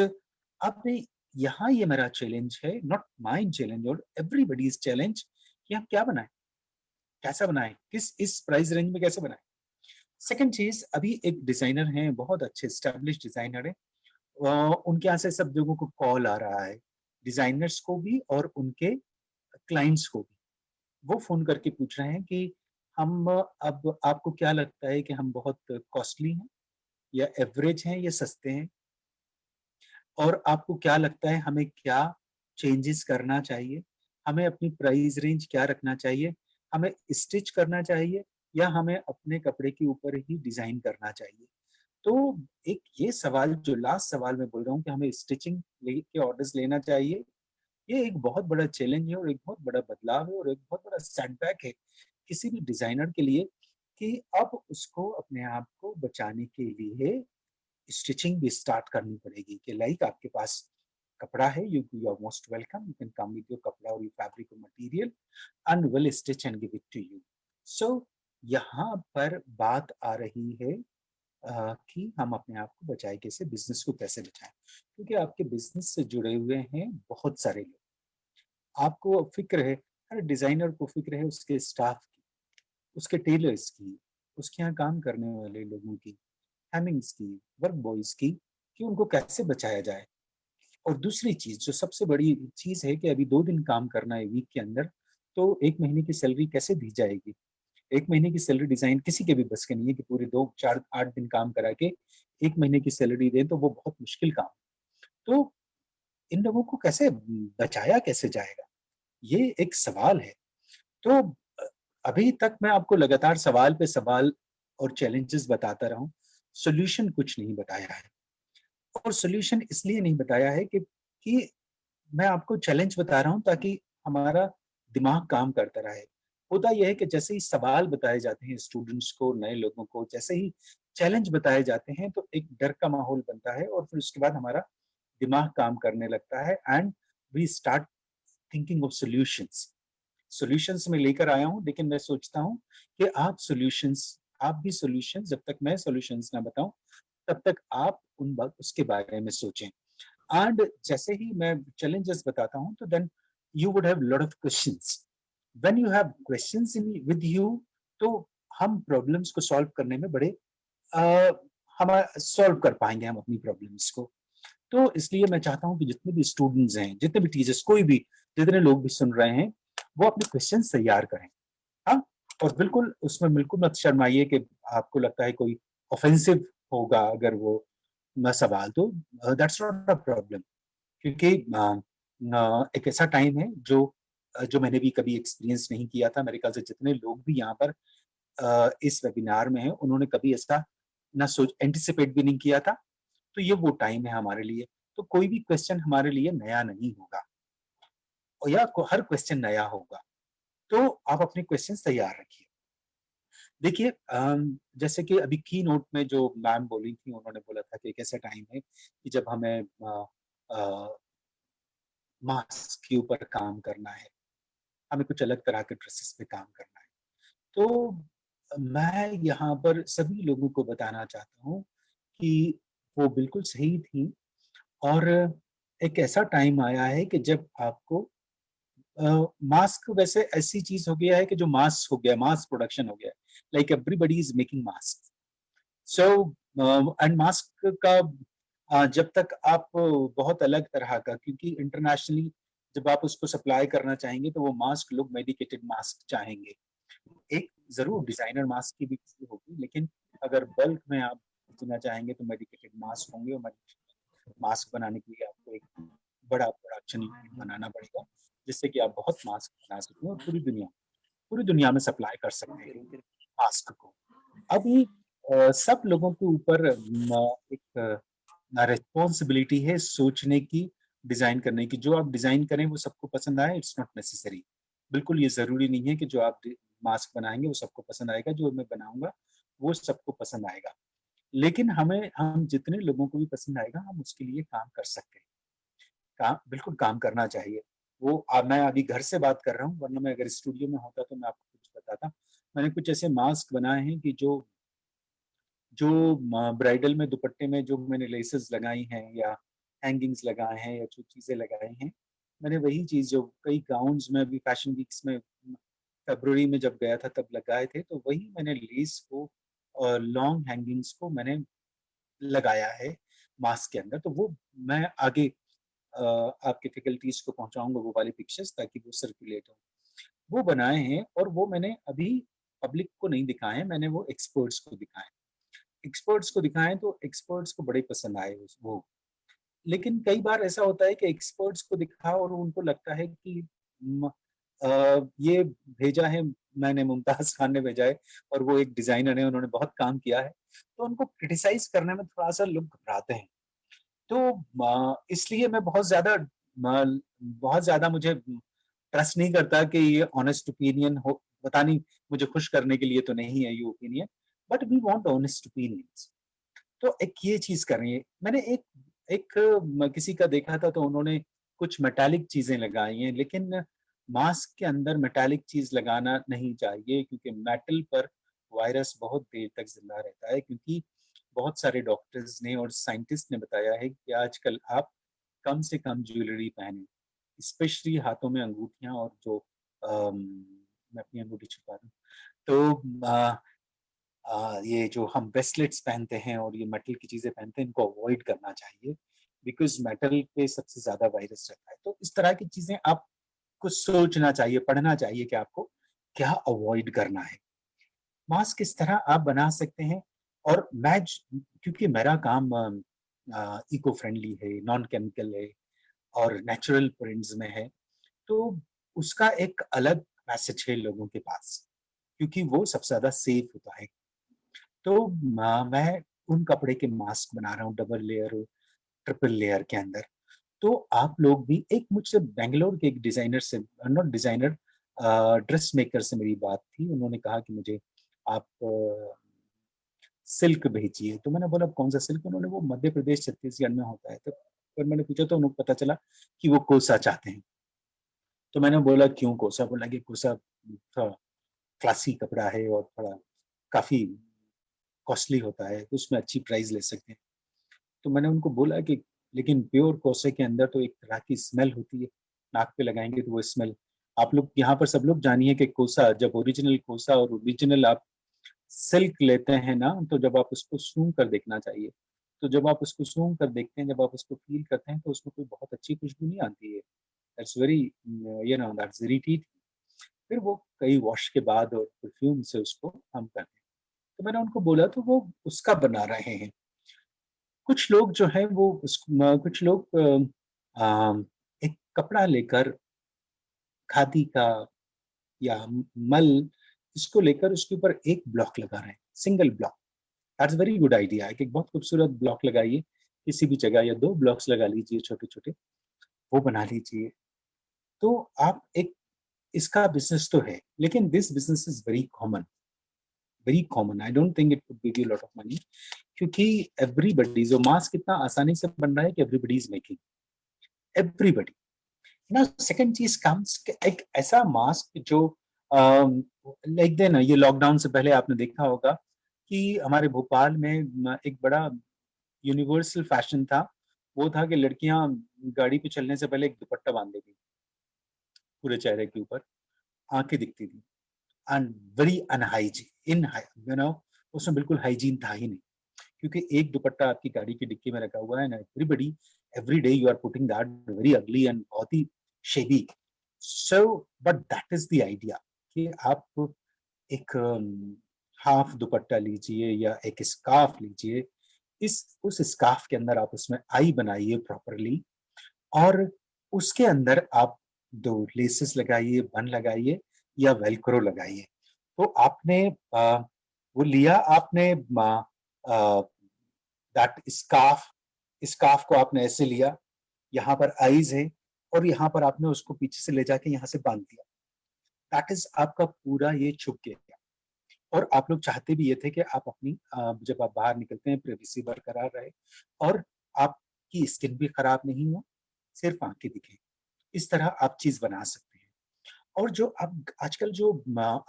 अब यहाँ ये मेरा चैलेंज है, नॉट माय चैलेंज और एवरीबडीज चैलेंज, कि हम क्या बनाएं, कैसा बनाएं, किस इस प्राइस रेंज में कैसे बनाएं. सेकंड चीज, अभी एक डिजाइनर हैं, बहुत अच्छे एस्टेब्लिश डिजाइनर है, उनके यहाँ से सब लोगों को कॉल आ रहा है, डिजाइनर्स को भी और उनके क्लाइंट्स को भी. वो फोन करके पूछ रहे हैं कि हम अब आपको क्या लगता है कि हम बहुत कॉस्टली हैं या एवरेज हैं या सस्ते हैं, और आपको क्या लगता है हमें क्या चेंजेस करना चाहिए, हमें अपनी प्राइस रेंज क्या रखना चाहिए, हमें स्टिच करना चाहिए या हमें अपने कपड़े के ऊपर ही डिजाइन करना चाहिए. तो एक ये सवाल, जो लास्ट सवाल मैं बोल रहा हूँ कि हमें स्टिचिंग के ऑर्डर्स लेना चाहिए, ये एक बहुत बड़ा चैलेंज है और एक बहुत बड़ा बदलाव है और एक बहुत बड़ा सेटबैक है किसी भी डिजाइनर के लिए, कि अब उसको अपने आप को बचाने के लिए स्टिचिंग भी स्टार्ट करनी पड़ेगी. कि लाइक आपके पास कपड़ा है, you are most welcome, you can come with your कपड़ा और योर फैब्रिक और material and will stitch and give it to you. So यहाँ पर बात आ रही है कि हम अपने आप को बचाए कैसे, बिजनेस को कैसे बचाएं, क्योंकि आपके बिजनेस से जुड़े हुए हैं बहुत सारे लोग. आपको फिक्र है, हर डिजाइनर को फिक्र है उसके स्टाफ की, उसके टेलर्स की, उसके यहाँ काम करने वाले लोगों की, हेमिंग्स की, वर्क बॉयज की, कि उनको कैसे बचाया जाए. और दूसरी चीज, जो सबसे बड़ी चीज है, कि अभी 2 दिन काम करना है वीक के अंदर, तो 1 महीने की सैलरी कैसे दी जाएगी. 1 महीने की सैलरी डिजाइन किसी के भी बस के नहीं है कि पूरे 2, 4, 8 दिन काम करा के 1 महीने की सैलरी दें, तो वो बहुत मुश्किल काम. तो इन लोगों को कैसे बचाया कैसे जाएगा, ये एक सवाल है. तो अभी तक मैं आपको लगातार सवाल पे सवाल और चैलेंजेस बताता रहा हूं, सोल्यूशन कुछ नहीं बताया है. और सोल्यूशन इसलिए नहीं बताया है कि मैं आपको चैलेंज बता रहा हूं ताकि हमारा दिमाग काम करता रहे. होता यह है कि जैसे ही सवाल बताए जाते हैं स्टूडेंट्स को, नए लोगों को, जैसे ही चैलेंज बताए जाते हैं, तो एक डर का माहौल बनता है और फिर उसके बाद हमारा दिमाग काम करने लगता है and we start thinking of solutions. Solutions में लेकर आया हूं, लेकिन मैं सोचता हूं कि आप भी सॉल्यूशंस, जब तक मैं सॉल्यूशंस ना बताऊं तब तक आप उसके बारे में सोचें. एंड जैसे ही मैं चैलेंजेस बताता हूं, तो then you would have lot of questions. When you have questions in with you, तो हम प्रॉब्लम्स को सॉल्व करने में बड़े हम सॉल्व कर पाएंगे हम अपनी प्रॉब्लम्स को. तो इसलिए मैं चाहता हूं कि जितने भी स्टूडेंट्स हैं, जितने भी टीचर्स, कोई भी, जितने लोग भी सुन रहे हैं, वो अपने क्वेश्चंस तैयार करें. हाँ, और बिल्कुल उसमें बिल्कुल मत शर्माइए कि आपको लगता है कोई ऑफेंसिव होगा अगर वो न सवाल, तो दैट्स नॉट अ प्रॉब्लम. क्योंकि एक ऐसा टाइम है जो मैंने भी कभी एक्सपीरियंस नहीं किया था. मेरे ख्याल से जितने लोग भी यहाँ पर इस वेबिनार में हैं, उन्होंने कभी ऐसा ना एंटिसिपेट भी नहीं किया था. तो ये वो टाइम है हमारे लिए. तो कोई भी क्वेश्चन हमारे लिए नया नहीं होगा, और या हर क्वेश्चन नया होगा। तो आप अपने क्वेश्चंस तैयार रखिए। देखिए जैसे कि अभी की नोट में जो मैम बोली थी, उन्होंने बोला था कि एक ऐसा टाइम है कि जब हमें मास्क के ऊपर काम करना है, हमें कुछ अलग तरह के ड्रेसेस पे काम करना है। तो मैं यहाँ पर सभी लोगों को बताना चाहता हूँ कि वो बिल्कुल सही थी, और एक ऐसा टाइम आया है कि जब आपको मास्क वैसे ऐसी चीज हो गया है कि जो मास हो गया, मास प्रोडक्शन हो गया, like everybody is making mask. So and mask का जब तक आप बहुत अलग तरह का, क्योंकि इंटरनेशनली जब आप उसको सप्लाई करना चाहेंगे तो वो मास्क लोग मेडिकेटेड मास्क चाहेंगे। एक जरूर डिजाइनर मास्क की भी होगी, लेकिन अगर बल्क में आप देना चाहेंगे तो मेडिकेटेड मास्क होंगे, और मास्क बनाने के लिए आपको एक बड़ा प्रोडक्शन बनाना पड़ेगा, जिससे कि आप बहुत मास्क बना सकें और पूरी दुनिया में सप्लाई कर सकते हैं मास्क को। अभी सब लोगों के ऊपर एक रिस्पॉन्सिबिलिटी है सोचने की, डिजाइन करने की। जो आप डिजाइन करें वो सबको पसंद आए, इट्स नॉट नेसेसरी। बिल्कुल ये जरूरी नहीं है कि जो आप मास्क बनाएंगे वो सबको पसंद आएगा, जो मैं बनाऊंगा वो सबको पसंद आएगा। लेकिन हम जितने लोगों को भी पसंद आएगा, हम उसके लिए काम कर सकते हैं। बिल्कुल काम करना चाहिए। वो मैं अभी घर से बात कर रहा हूँ, वरना मैं अगर स्टूडियो में होता तो मैं आपको कुछ बताता। मैंने कुछ ऐसे मास्क बनाए हैं कि जो ब्राइडल में दुपट्टे में जो मैंने लेसेस लगाई हैं या हैंगिंग्स लगाए हैं या जो चीजें लगाई हैं, मैंने वही चीज जो कई गाउन्स में अभी फैशन वीक्स में फरवरी में जब गया था तब लगाए थे, तो वही मैंने लेस को और लॉन्ग हैंगिंग्स को मैंने लगाया है मास्क के अंदर। तो वो मैं आगे आपके फैकल्टीज को पहुंचाऊंगा वो वाली पिक्चर्स, ताकि वो सर्कुलेट हो। वो बनाए हैं और वो मैंने अभी पब्लिक को नहीं दिखाए हैं, मैंने वो एक्सपर्ट्स को दिखाए। एक्सपर्ट्स को दिखाएं तो एक्सपर्ट्स को बड़े पसंद आए वो। लेकिन कई बार ऐसा होता है कि एक्सपर्ट्स को दिखाओ और उनको लगता है कि ये भेजा है, मैंने मुमताज खान ने भेजा है और वो एक डिजाइनर है, उन्होंने बहुत काम किया है, तो उनको क्रिटिसाइज करने में थोड़ा सा लोग घबराते हैं। तो इसलिए मैं बहुत ज्यादा मुझे ट्रस्ट नहीं करता कि ये ऑनेस्ट ओपिनियन हो। पता नहीं, मुझे खुश करने के लिए तो नहीं है ये opinion, but we want honest opinions. तो एक ये चीज कर रही है। मैंने एक किसी का देखा था, तो उन्होंने कुछ मेटालिक चीजें लगाई हैं, लेकिन मास्क के अंदर मेटालिक चीज लगाना नहीं चाहिए, क्योंकि मेटल पर वायरस बहुत देर तक जिंदा रहता है। क्योंकि बहुत सारे डॉक्टर्स ने और साइंटिस्ट ने बताया है कि आजकल आप कम से कम ज्वेलरी पहने, स्पेशली हाथों में अंगूठियां, और जो मैं अपनी अंगूठी छुपा दूं, तो ये जो हम ब्रेसलेट्स पहनते हैं और ये मेटल की चीजें पहनते हैं, इनको अवॉइड करना चाहिए, बिकॉज मेटल पे सबसे ज्यादा वायरस रहता है। तो इस तरह की चीजें आपको सोचना चाहिए, पढ़ना चाहिए कि आपको क्या अवॉइड करना है। मास्क इस तरह आप बना सकते हैं। और मैं क्योंकि मेरा काम इको फ्रेंडली है, नॉन केमिकल है और नेचुरल प्रिंट्स में है, तो उसका एक अलग मैसेज है लोगों के पास, क्योंकि वो सबसे ज्यादा सेफ होता है। तो मैं उन कपड़े के मास्क बना रहा हूँ, डबल लेयर और ट्रिपल लेयर के अंदर। तो आप लोग भी, एक मुझसे बेंगलोर के एक डिजाइनर से, नॉट डिजाइनर, ड्रेस मेकर से मेरी बात थी। उन्होंने कहा कि मुझे आप सिल्क भेजिए। तो मैंने बोला कौन सा सिल्क? उन्होंने, वो मध्य प्रदेश छत्तीसगढ़ में होता है। तो फिर मैंने पूछा तो उनको पता चला कि वो कोसा चाहते हैं। तो मैंने बोला क्यों कोसा? बोला कि कोसा थोड़ा क्लासी कपड़ा है और थोड़ा काफी कॉस्टली होता है, तो उसमें अच्छी प्राइस ले सकते हैं। तो मैंने उनको बोला कि लेकिन प्योर कोसे के अंदर तो एक तरह की स्मेल होती है, नाक पे लगाएंगे तो वो स्मेल, आप लोग यहाँ पर सब लोग जानिए कि कोसा, जब ओरिजिनल कोसा और ओरिजिनल आप सिल्क लेते हैं ना, तो जब आप उसको सूंघ कर देखना चाहिए। तो जब आप उसको सूंघ कर देखते हैं, जब आप उसको फील करते हैं, तो उसमें कोई बहुत अच्छी खुशबू नहीं आती है। That's very that's irritating. फिर वो कई वॉश के बाद और परफ्यूम से उसको हम करते हैं। तो मैंने उनको बोला, तो वो उसका बना रहे हैं। कुछ लोग जो है वो कुछ लोग एक कपड़ा लेकर खादी का या मल, इसको लेकर उसके ऊपर एक ब्लॉक लगा रहे हैं, single block. That's very good idea. एक बहुत खूबसूरत ब्लॉक लगाइए किसी भी जगह, या 2 ब्लॉक्स लगा लीजिए छोटे छोटे, वो बना लीजिए। तो आप एक, इसका बिजनेस तो है, लेकिन this business is very common, very common. I don't think it would give you lot of money, क्योंकि एवरीबडी, जो मास्क इतना आसानी से बन रहा है कि एवरीबडी इज मेकिंग, एवरीबडी ना। सेकंड चीज कम्स, एक ऐसा मास्क जो लाइक देना, ये लॉकडाउन से पहले आपने देखा होगा कि हमारे भोपाल में एक बड़ा यूनिवर्सल फैशन था, वो था कि लड़कियां गाड़ी पे चलने से पहले एक दुपट्टा बांध देती पूरे चेहरे के ऊपर, आंखें दिखती थी, एंड वेरी अनहाइजीन, यू नो, उसमें बिल्कुल हाइजीन था ही नहीं, क्योंकि एक दुपट्टा आपकी गाड़ी की डिक्की में रखा हुआ है, ना everybody every day you are putting that, very ugly and बहुत ही shabby. So but that is the idea कि आप एक हाफ दुपट्टा लीजिए या एक स्कार्फ लीजिए, उस स्कार्फ के अंदर आप उसमें आई बनाइए प्रॉपरली, और उसके अंदर आप 2 लेसेस लगाइए, बन लगाइए या वेलक्रो लगाइए। तो आपने वो लिया, आपने दैट स्कार्फ को आपने ऐसे लिया, यहाँ पर आईज है, और यहाँ पर आपने उसको पीछे से ले जाके यहाँ से बांध दिया। दैट इज आपका पूरा ये छुप गया। और आप लोग चाहते भी ये थे कि आप अपनी जब आप बाहर निकलते हैं प्राइवेसी बरकरार रहे, और आपकी स्किन भी खराब नहीं हो, सिर्फ आंखें दिखे, इस तरह आप चीज बना सकते हैं। और जो अब आजकल जो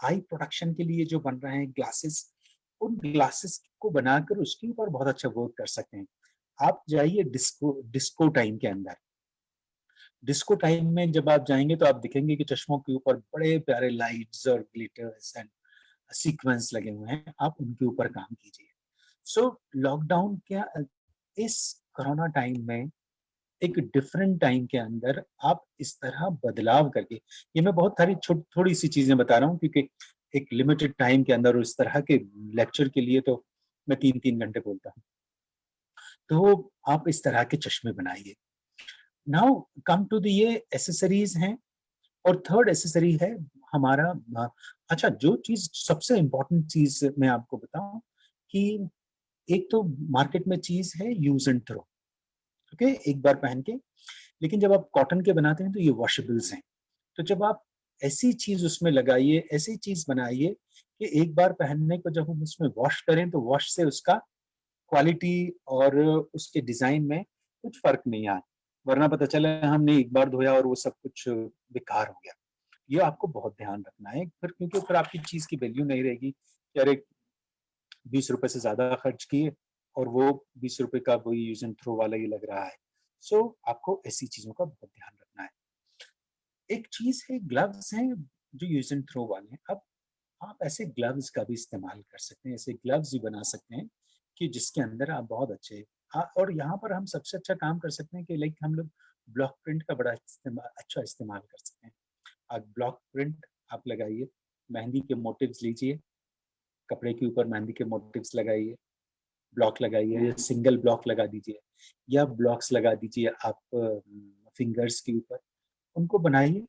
आई प्रोडक्शन के लिए जो बन रहे हैं ग्लासेस, उन ग्लासेस को बनाकर उसके ऊपर बहुत अच्छा वर्क कर सकते हैं। आप जाइए डिस्को टाइम के अंदर, डिस्को टाइम में जब आप जाएंगे तो आप दिखेंगे कि चश्मों के ऊपर बड़े प्यारे लाइट्स और ग्लिटर्स एंड सीक्वेंस लगे हुए हैं, आप उनके ऊपर काम कीजिए। सो लॉकडाउन क्या, इस कोरोना टाइम में एक डिफरेंट टाइम के अंदर आप इस तरह बदलाव करके, ये मैं बहुत सारी थोड़ी सी चीजें बता रहा हूँ, क्योंकि एक लिमिटेड टाइम के अंदर इस तरह के लेक्चर के लिए तो मैं 3-3 घंटे बोलता हूँ। तो आप इस तरह के चश्मे बनाइए। नाउ कम टू द, ये एसेसरीज हैं, और थर्ड एसेसरी है हमारा, अच्छा जो चीज सबसे इंपॉर्टेंट चीज मैं आपको बताऊं कि एक तो मार्केट में चीज है यूज एंड थ्रो, ओके, एक बार पहन के, लेकिन जब आप कॉटन के बनाते हैं तो ये वॉशेबल्स हैं। तो जब आप ऐसी चीज उसमें लगाइए, ऐसी चीज बनाइए कि एक बार पहनने को जब हम उसमें वॉश करें तो वॉश से उसका क्वालिटी और उसके डिजाइन में कुछ फर्क नहीं आए, वरना पता चला हमने एक बार धोया और वो सब कुछ बेकार हो गया। ये आपको बहुत ध्यान रखना है फिर, क्योंकि फिर आपकी चीज की वैल्यू नहीं रहेगी कि अरे 20 रुपए से ज्यादा खर्च किए और वो 20 रुपए का वही यूज एंड थ्रो वाला ही लग रहा है। सो आपको ऐसी चीजों का बहुत ध्यान रखना है। एक चीज है, ग्लव्स हैं जो यूज एंड थ्रो वाले हैं। अब आप ऐसे ग्लव्स का भी इस्तेमाल कर सकते हैं, ऐसे ग्लव्स भी बना सकते हैं कि जिसके अंदर आप बहुत अच्छे, और यहाँ पर हम सबसे अच्छा काम कर सकते हैं कि लाइक हम लोग ब्लॉक प्रिंट का बड़ा अच्छा इस्तेमाल कर सकते हैं। आप ब्लॉक प्रिंट आप लगाइए, मेहंदी के मोटिव्स लीजिए, कपड़े के ऊपर मेहंदी के मोटिव्स लगाइए, ब्लॉक लगाइए, या सिंगल ब्लॉक लगा दीजिए या ब्लॉक्स लगा दीजिए आप फिंगर्स के ऊपर, उनको बनाइए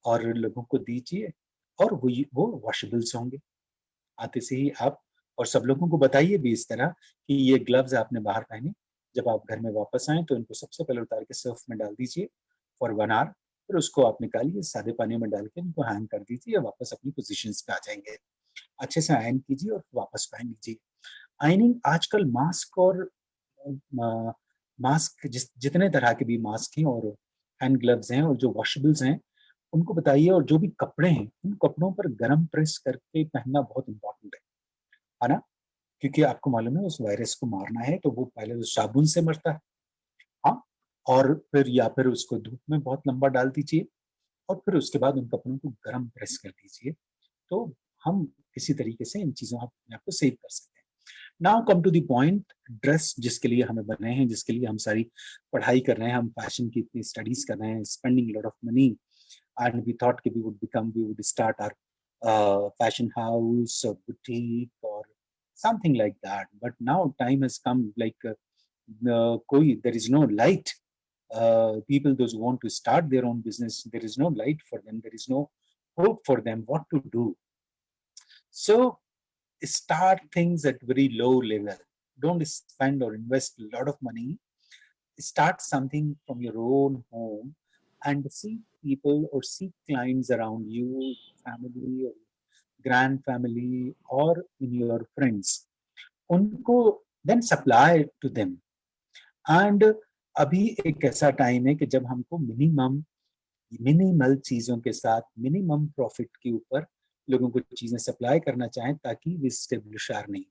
और लोगों को दीजिए, और वो वॉशेबल्स होंगे आते से ही आप। और सब लोगों को बताइए भी इस तरह कि ये ग्लव्स आपने बाहर पहने, जब आप घर में वापस आए तो इनको सबसे पहले उतार के सर्फ में डाल दीजिए फॉर 1 आवर, फिर उसको आप निकालिए, सादे पानी में डाल के इनको हैंग कर दीजिए, वापस अपनी पोजीशंस पे आ जाएंगे। अच्छे से आयन कीजिए और वापस पहन लीजिए। आयनिंग आजकल मास्क और मास्क जितने तरह के भी मास्क हैं और हैंड ग्लव्स हैं और जो वॉशेबल्स हैं उनको बताइए, और जो भी कपड़े हैं उन कपड़ों पर गर्म प्रेस करके पहनना बहुत इंपॉर्टेंट है ना, क्योंकि आपको मालूम है उस वायरस को मारना है तो वो पहले तो साबुन से मरता है, हाँ, और फिर या फिर उसको धूप में बहुत लंबा डाल दीजिए और फिर उसके बाद उन कपड़ों को गर्म प्रेस कर दीजिए, तो हम इसी तरीके से इन चीजों अपने आप को सेव कर सकते हैं। Now come to the point, dress जिसके लिए हमें बने हैं, जिसके लिए हम सारी पढ़ाई कर रहे हैं, हम फैशन की इतनी स्टडीज कर रहे हैं, spending lot of money, and we thought we would start our fashion house or boutique or something like that, but now time has come, like there is no light, people those who want to start their own business, there is no light for them, there is no hope for them what to do. So start things at very low level, don't spend or invest a lot of money start something from your own home and see people or see clients around you, family or grand family or in your friends, उनको then supply to them. And अभी एक ऐसा time है कि जब हमको minimal चीजों के साथ मिनिमम प्रॉफिट के ऊपर लोगों को चीजें सप्लाई करना चाहें ताकि we establish our name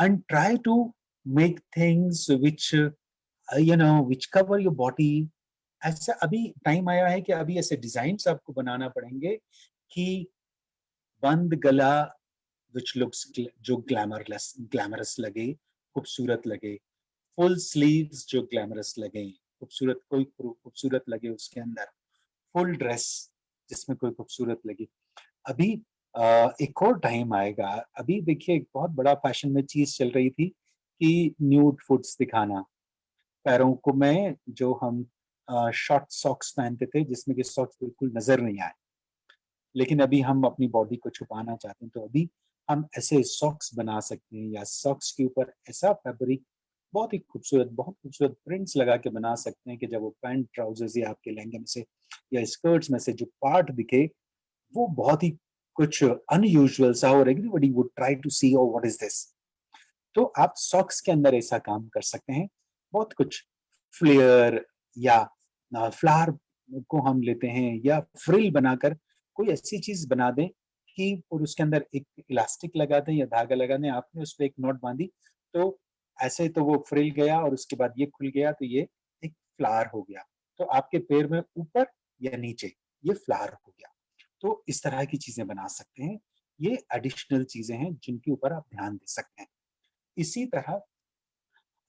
and try to make things which which cover your body. ऐसा अभी टाइम आया है कि अभी ऐसे डिजाइन्स आपको बनाना पड़ेंगे कि बंद गला which looks जो ग्लैमरस लगे, खूबसूरत लगे, फुल स्लीव्स जो ग्लैमरस लगे, खूबसूरत लगे उसके अंदर, फुल ड्रेस जिसमें कोई खूबसूरत लगे. अभी एक और टाइम आएगा. अभी देखिए एक बहुत बड़ा फैशन में चीज चल रही थी कि न्यूड फुट्स दिखाना, पैरों को में जो हम शॉर्ट सॉक्स पहनते थे जिसमें कि सॉक्स बिल्कुल नजर नहीं आए, लेकिन अभी हम अपनी बॉडी को छुपाना चाहते हैं तो अभी हम ऐसे सॉक्स बना सकते हैं या सॉक्स के ऊपर ऐसा फैब्रिक बहुत खूबसूरत प्रिंट्स लगा के बना सकते हैं कि जब वो पैंट ट्राउजर्स या आपके लहंगे में से या स्कर्ट्स में से जो पार्ट दिखे वो बहुत ही कुछ अनयूजुअल सा और everybody would try to see oh what is this. तो आप सॉक्स के अंदर ऐसा काम कर सकते हैं. बहुत कुछ फ्लेयर या फ्लावर को हम लेते हैं या फ्रिल बनाकर कोई ऐसी चीज बना दें कि और उसके अंदर एक इलास्टिक लगा दें या धागा लगा दें. आपने उस पर एक नॉट बांधी तो ऐसे तो वो फ्रिल गया और उसके बाद ये खुल गया तो ये एक फ्लावर हो गया. तो आपके पैर में ऊपर या नीचे ये फ्लावर हो गया. तो इस तरह की चीजें बना सकते हैं. ये एडिशनल चीजें हैं जिनके ऊपर आप ध्यान दे सकते हैं. इसी तरह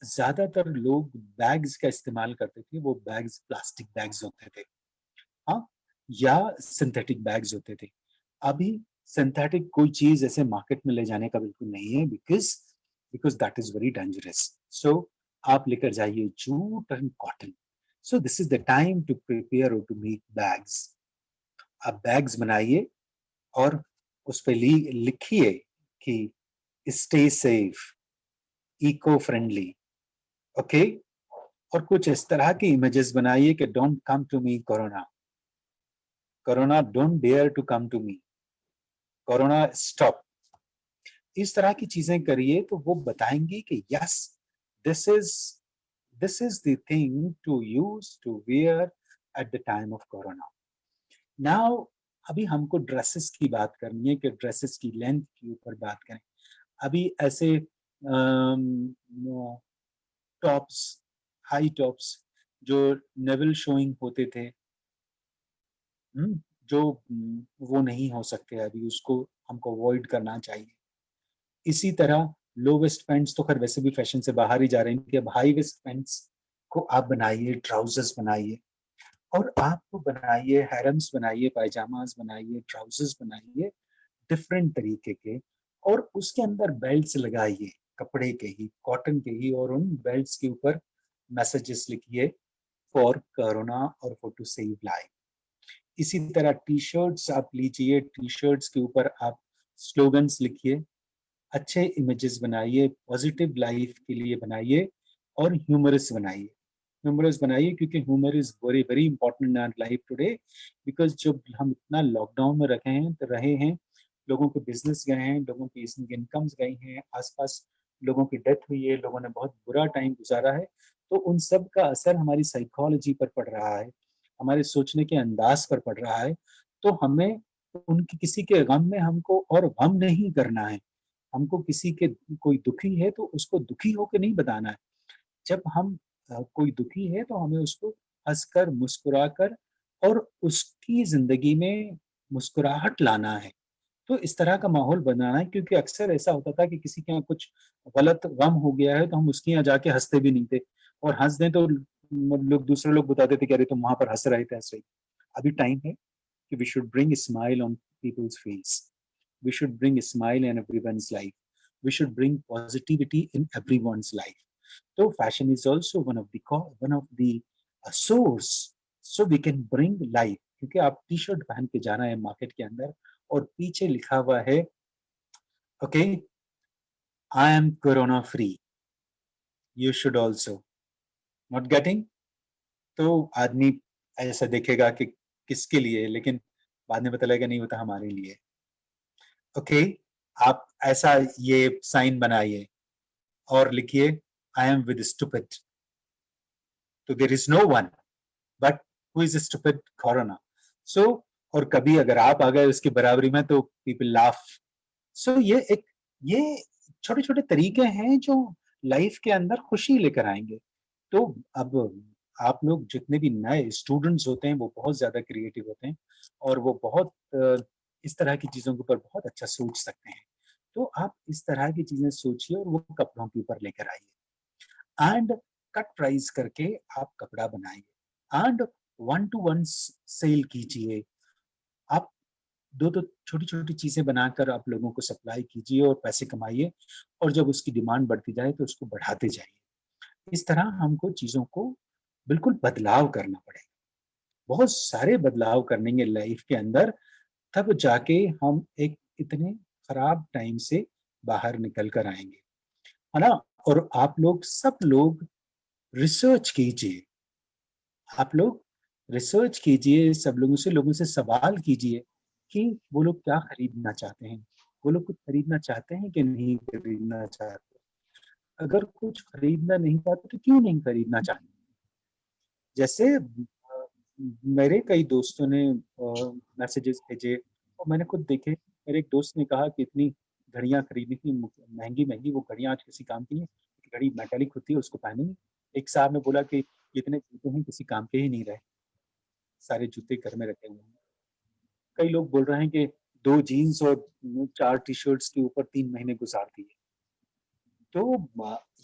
ज्यादातर लोग बैग्स का इस्तेमाल करते थे, वो बैग्स प्लास्टिक बैग्स होते थे, हाँ, या सिंथेटिक बैग्स होते थे. अभी सिंथेटिक कोई चीज ऐसे मार्केट में ले जाने का बिल्कुल नहीं है because that is very dangerous. So आप लेकर जाइए jute and cotton. So this is the time to prepare और टू मेक बैग्स. आप बैग्स बनाइए और उस पर लिखिए कि stay safe, eco friendly, okay. और कुछ इस तरह की इमेजेस बनाइए कि don't come to me corona, corona don't dare to come to me, corona stop. इस तरह की चीजें करिए तो वो बताएंगे कि yes this is the thing to use to wear at the time of corona. Now अभी हमको ड्रेसेस की बात करनी है कि ड्रेसेस की लेंथ के ऊपर बात करें. अभी ऐसे टॉप्स, हाई टॉप्स जो नेवल शोइंग होते थे, जो वो नहीं हो सकते अभी, उसको हमको अवॉइड करना चाहिए. इसी तरह लो वेस्ट पैंट्स तो खैर वैसे भी फैशन से बाहर ही जा रहे हैं कि अब हाई वेस्ट पैंट्स को आप बनाइए, ट्राउजर्स बनाइए और आप बनाइए हैरम्स बनाइए, पायजामास बनाइए, ट्राउजर्स बनाइए डिफरेंट तरीके के और उसके अंदर बेल्ट्स लगाइए कपड़े के ही, कॉटन के ही, और उन बेल्ट्स के ऊपर मैसेजेस लिखिए फॉर कोरोना और फॉर टू सेव लाइफ. इसी तरह टी शर्ट्स आप लीजिए, टी शर्ट्स के ऊपर आप स्लोगन्स लिखिए, अच्छे इमेजेस बनाइए, पॉजिटिव लाइफ के लिए बनाइए और ह्यूमरस बनाइए क्योंकि humour is very very important in our life today. Because जब हम इतना लॉकडाउन में रहे हैं, लोगों के बिजनेस गए हैं, लोगों की इनकम्स गई हैं, आसपास लोगों की डेथ हुई है, लोगों ने बहुत बुरा टाइम गुजारा है. तो उन सब का असर हमारी साइकोलॉजी पर पड़ रहा है, हमारे सोचने के अंदाज पर पड़ रहा है. तो हमें उनकी किसी के गम में हमको और गम नहीं करना है. हमको किसी के कोई दुखी है तो उसको दुखी होकर नहीं बताना है. जब हम कोई दुखी है तो हमें उसको हंसकर, मुस्कुराकर और उसकी जिंदगी में मुस्कुराहट लाना है. तो इस तरह का माहौल बनाना है क्योंकि अक्सर ऐसा होता था कि किसी के यहाँ कुछ गलत गम हो गया है तो हम उसके यहाँ जाके हंसते भी नहीं थे, और हंस दें तो दूसरे लोग बताते थे कि अरे तुम वहां पर हंस रहे थे. अभी टाइम है कि we should bring a smile on people's face. We should bring a smile in everyone's life. We should bring positivity in everyone's life. So fashion is also one of the source so we can bring life. क्योंकि आप T shirt पहन के जाना है market के अंदर और पीछे लिखा हुआ है okay I am corona free, you should also. Not getting, तो आदमी ऐसा देखेगा कि किसके लिए, लेकिन बाद में पता लगेगा नहीं होता हमारे लिए। ओके, आप ऐसा ये साइन बनाइए और लिखिए आई एम विद स्टूपिड। तो there is no one but who is stupid corona. So और कभी अगर आप आ गए उसकी बराबरी में तो पीपल लाफ। सो ये छोटे छोटे तरीके हैं जो लाइफ के अंदर खुशी लेकर आएंगे। तो अब आप लोग जितने भी नए स्टूडेंट्स होते हैं वो बहुत ज्यादा क्रिएटिव होते हैं और वो बहुत इस तरह की चीजों के ऊपर बहुत अच्छा सोच सकते हैं। तो आप इस तरह की चीजें सोचिए और वो कपड़ों के ऊपर लेकर आइए एंड कट प्राइस करके आप कपड़ा बनाइए एंड 1-to-1 सेल कीजिए। आप दो छोटी छोटी चीजें बनाकर आप लोगों को सप्लाई कीजिए और पैसे कमाइए, और जब उसकी डिमांड बढ़ती जाए तो उसको बढ़ाते जाइए। इस तरह हमको चीजों को बिल्कुल बदलाव करना पड़ेगा, बहुत सारे बदलाव करेंगे लाइफ के अंदर, तब जाके हम एक इतने खराब टाइम से बाहर निकल कर आएंगे, है ना। और आप लोग सब लोग रिसर्च कीजिए, आप लोग रिसर्च कीजिए, सब लोगों से सवाल कीजिए कि वो लोग क्या खरीदना चाहते हैं, वो लोग कुछ खरीदना चाहते हैं कि नहीं खरीदना चाहते। अगर कुछ खरीदना नहीं चाहते तो क्यों नहीं खरीदना चाहते। जैसे मेरे कई दोस्तों ने मैसेजेस भेजे और मैंने खुद देखे। मेरे एक दोस्त ने कहा कि इतनी घड़ियां खरीदनी थी महंगी महंगी, वो घड़ियां आज किसी काम की नहीं, घड़ी मेटालिक होती है उसको पहनेंगे। एक साहब ने बोला कि इतने जूते हैं किसी काम के ही नहीं रहे, सारे जूते घर में रखे हुए हैं। कई लोग बोल रहे हैं कि 2 जीन्स और 4 टी-शर्ट्स के ऊपर 3 महीने गुजार दिए। तो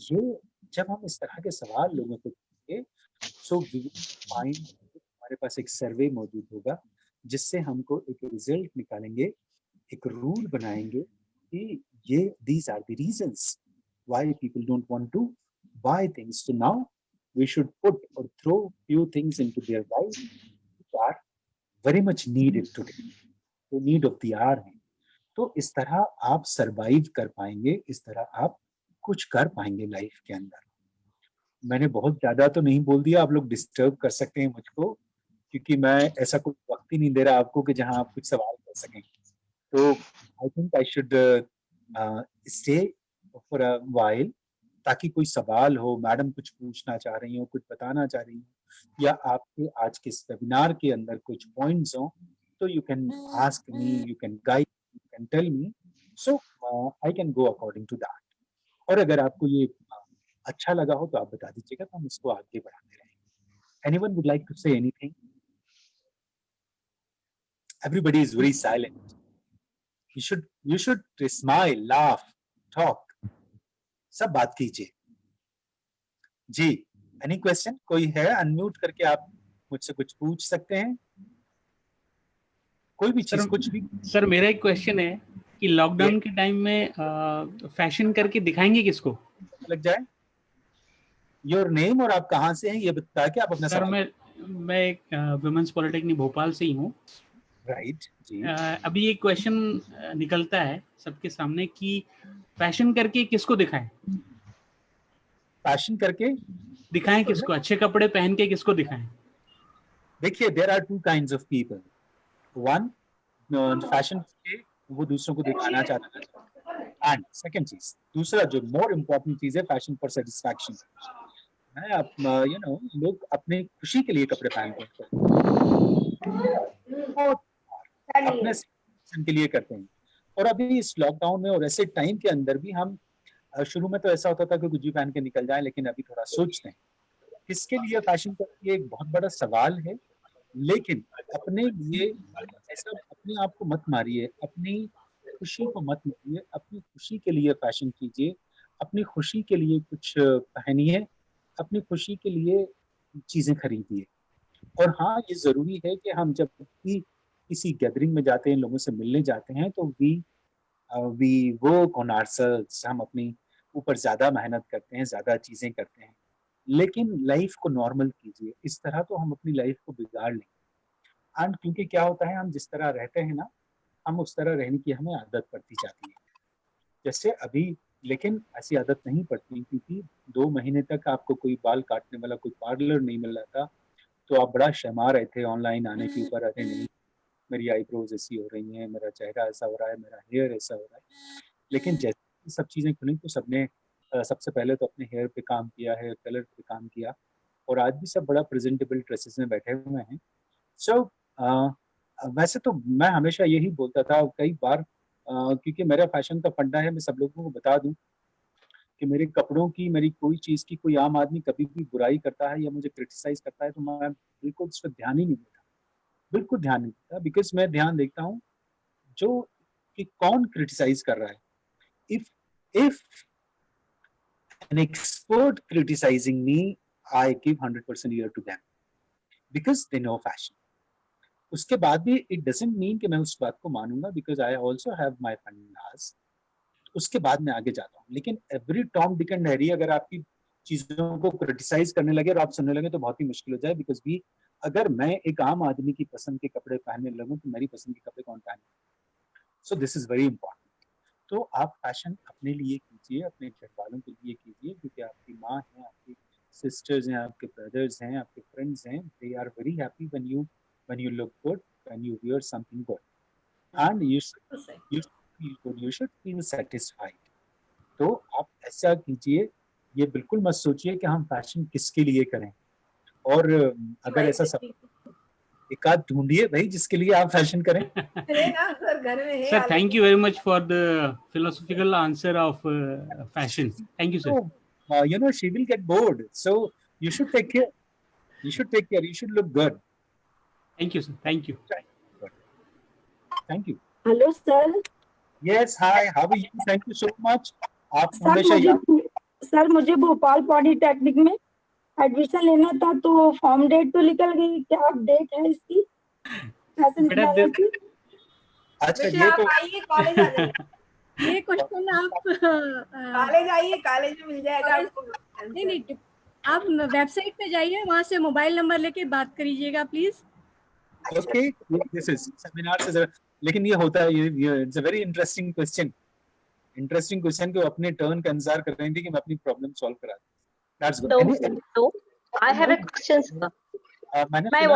ये जब हम इस तरह के सवाल लोगों को करेंगे, सो वी विल फाइंड, हमारे पास एक सर्वे मौजूद होगा जिससे हमको एक रिजल्ट निकालेंगे, एक रूल बनाएंगे कि ये these are the reasons why people don't want to buy things. So now we should put or throw few things into their life which are very much needed today, तो need of the hour है। तो इस तरह आप survive कर पाएंगे, इस तरह आप कुछ कर पाएंगे लाइफ के अंदर। मैंने बहुत ज्यादा तो नहीं बोल दिया, आप लोग डिस्टर्ब कर सकते हैं मुझको, क्योंकि मैं ऐसा कोई वक्त ही नहीं दे रहा आपको कि जहां आप कुछ सवाल कर सकें। तो I think I should stay for a while, ताकि कोई सवाल हो, मैडम कुछ पूछना चाह रही हो, कुछ बताना चाह रही हो, या आपके आज के इस वेबिनार के अंदर कुछ पॉइंट्स हो, तो you can ask me, you can guide, you can tell me, so I can go according to that. और अगर आपको ये अच्छा लगा हो तो आप बता दीजिएगा, तो हम इसको आगे बढ़ाते रहेंगे। Anyone would like to say anything? Everybody is very silent. You should smile, laugh, talk. सब बात कीजिए। जी, एनी क्वेश्चन? कोई है? अनम्यूट करके आप मुझसे कुछ पूछ सकते हैं, कोई भी चीज, कुछ भी। सर मेरा एक क्वेश्चन है कि लॉकडाउन के टाइम में फैशन करके दिखाएंगे किसको? लग जाए। योर नेम और आप कहाँ से हैं ये बता के आप अपना सर सवाल। मैं एक वुमेन्स पॉलिटेक्निक भोपाल से ही हूँ। राइट जी। अभी एक क्वेश्चन निकलता है सबके सामने कि फैशन करके किसको दिखाएं? फैशन करके दिखाएं किसको? अच्छे कपड़े पहन के किसको दिखाएं? देखिए, there are 2 kinds of people. One, fashion के वो दूसरों को दिखाना चाहता है, एंड सेकंड चीज, दूसरा जो मोर इम्पोर्टेंट चीज है, फैशन फॉर सेटिस्फैक्शन है। आप यू नो, लोग अपने खुशी के लिए कपड़े पहनते हैं, अपने सेटिस्फैक्शन के लिए करते हैं। और अभी इस लॉकडाउन में और ऐसे टाइम के अंदर भी हम, शुरू में तो ऐसा होता था कि कुछ भी पहन के निकल जाए, लेकिन अभी थोड़ा सोचते हैं किसके लिए फैशन करके, एक बहुत बड़ा सवाल है। लेकिन अपने लिए ऐसा अपने आप को मत मारिए, अपनी खुशी को मत मारिए, अपनी खुशी के लिए फैशन कीजिए, अपनी खुशी के लिए कुछ पहनिए, अपनी खुशी के लिए चीजें खरीदिए। और हाँ, ये जरूरी है कि हम जब भी किसी गैदरिंग में जाते हैं, लोगों से मिलने जाते हैं, तो वी वर्क ऑन आवरसेल्व्स, हम अपनी ऊपर ज्यादा मेहनत करते हैं, ज्यादा चीजें करते हैं, लेकिन लाइफ को नॉर्मल कीजिए। इस तरह तो हम अपनी लाइफ को बिगाड़ लेंगे। एंड क्योंकि क्या होता है, हम जिस तरह रहते हैं ना, हम उस तरह रहने की हमें आदत पड़ती जाती है। जैसे अभी लेकिन ऐसी आदत नहीं पड़ती, क्योंकि 2 महीने तक आपको कोई बाल काटने वाला कोई पार्लर नहीं मिल रहा था, तो आप बड़ा शर्मा रहे थे ऑनलाइन आने के ऊपर, अरे नहीं मेरी आईब्रोज ऐसी हो रही हैं, मेरा चेहरा ऐसा हो रहा है, मेरा हेयर ऐसा हो रहा है। लेकिन जैसे ये सब चीज़ें खुली तो सबने सबसे पहले तो अपने हेयर पे काम किया, हेयर कलर पे काम किया, और आज भी सब बड़ा प्रेजेंटेबल ड्रेसेस में बैठे हुए हैं। सो वैसे तो मैं हमेशा यही बोलता था कई बार, क्योंकि मेरा फैशन का फंडा है, मैं सब लोगों को बता दूं कि मेरे कपड़ों की, मेरी कोई चीज़ की, कोई आम आदमी कभी भी बुराई करता है या मुझे क्रिटिसाइज करता है तो मैं बिल्कुल उस पर ध्यान ही नहीं देता, बिल्कुल ध्यान नहीं देता, बिकॉज मैं ध्यान देखता हूँ जो कि कौन क्रिटिसाइज कर रहा है। If an expert criticizing me, I give 100% ear to them because they know fashion. उसके बाद भी it doesn't mean कि मैं उस बात को मानूंगा, because I also have my fundas. उसके बाद मैं आगे जाता हूँ, लेकिन every Tom Dick and Harry अगर आपकी चीजों को क्रिटिसाइज करने लगे और आप सुनने लगे तो बहुत ही मुश्किल हो जाए, बिकॉज भी अगर मैं एक आम आदमी की पसंद के कपड़े पहनने लगूं तो मेरी पसंद के कपड़े कौन पहने। सो दिस इज वेरी इंपॉर्टेंट। तो आप फैशन अपने लिए कीजिए, अपने घर वालों के लिए कीजिए, क्योंकि आपकी माँ है, आपकी सिस्टर्स हैं, आपके ब्रदर्स हैं, आपके फ्रेंड्स हैं, they are very happy when you look good, when you wear something good, and you should feel satisfied. तो आप ऐसा कीजिए, ये बिल्कुल मत सोचिए कि हम फैशन किसके लिए करें, और अगर ऐसा सब एक आध ढूंढिए भाई जिसके लिए आप फैशन करें। Sir, thank you very much for the philosophical answer of fashion. Thank you, sir. So, you know, she will get bored. So you should take care. You should take care. You should look good. Thank you, sir. Thank you. Thank you. Hello, sir. Yes, hi. How are you? Thank you so much. आप हमेशा sir मुझे Bhopal polytechnic में admission लेना था, तो form date तो निकल गई, क्या डेट है इसकी? अच्छा, ये तो आइए कॉलेज आ जाइए। ये क्वेश्चन आप कॉलेज आइए, कॉलेज में मिल जाएगा आपको। नहीं, आप वेबसाइट पे जाइए, वहाँ से मोबाइल नंबर लेके बात करिएगा please. Okay, this is seminar से, लेकिन ये होता है, ये it's a very interesting question कि वो अपने टर्न का इंतजार कर रहे थे कि मैं अपनी प्रॉब्लम सॉल्व करा दूं। That's good. So I have a question, sir. मैंने सुना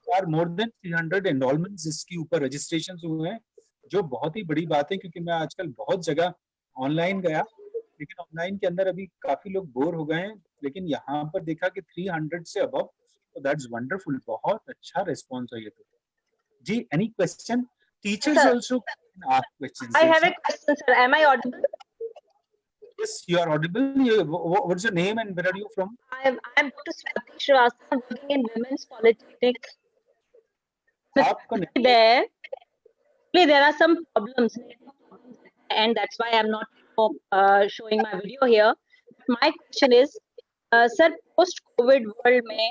है मोर देन 300 एनरोलमेंट्स इसके ऊपर रजिस्ट्रेशंस हुए हैं, जो बहुत ही बड़ी बात है, क्योंकि मैं आजकल बहुत जगह ऑनलाइन गया, लेकिन ऑनलाइन के अंदर अभी काफी लोग बोर हो गए हैं, लेकिन यहाँ पर देखा कि 300 से अबव, तो दैट्स वंडरफुल, बहुत अच्छा रिस्पांस है ये तो। जी, any question? Teachers also ask questions. I have a question, sir. Am I audible? Yes, you are audible. What's your name and where are you from? I'm Dr. Swati Srivastava, working in Women's Polytechnic. There are some problems, and that's why I'm not showing my video here. My question is, sir, post-COVID world में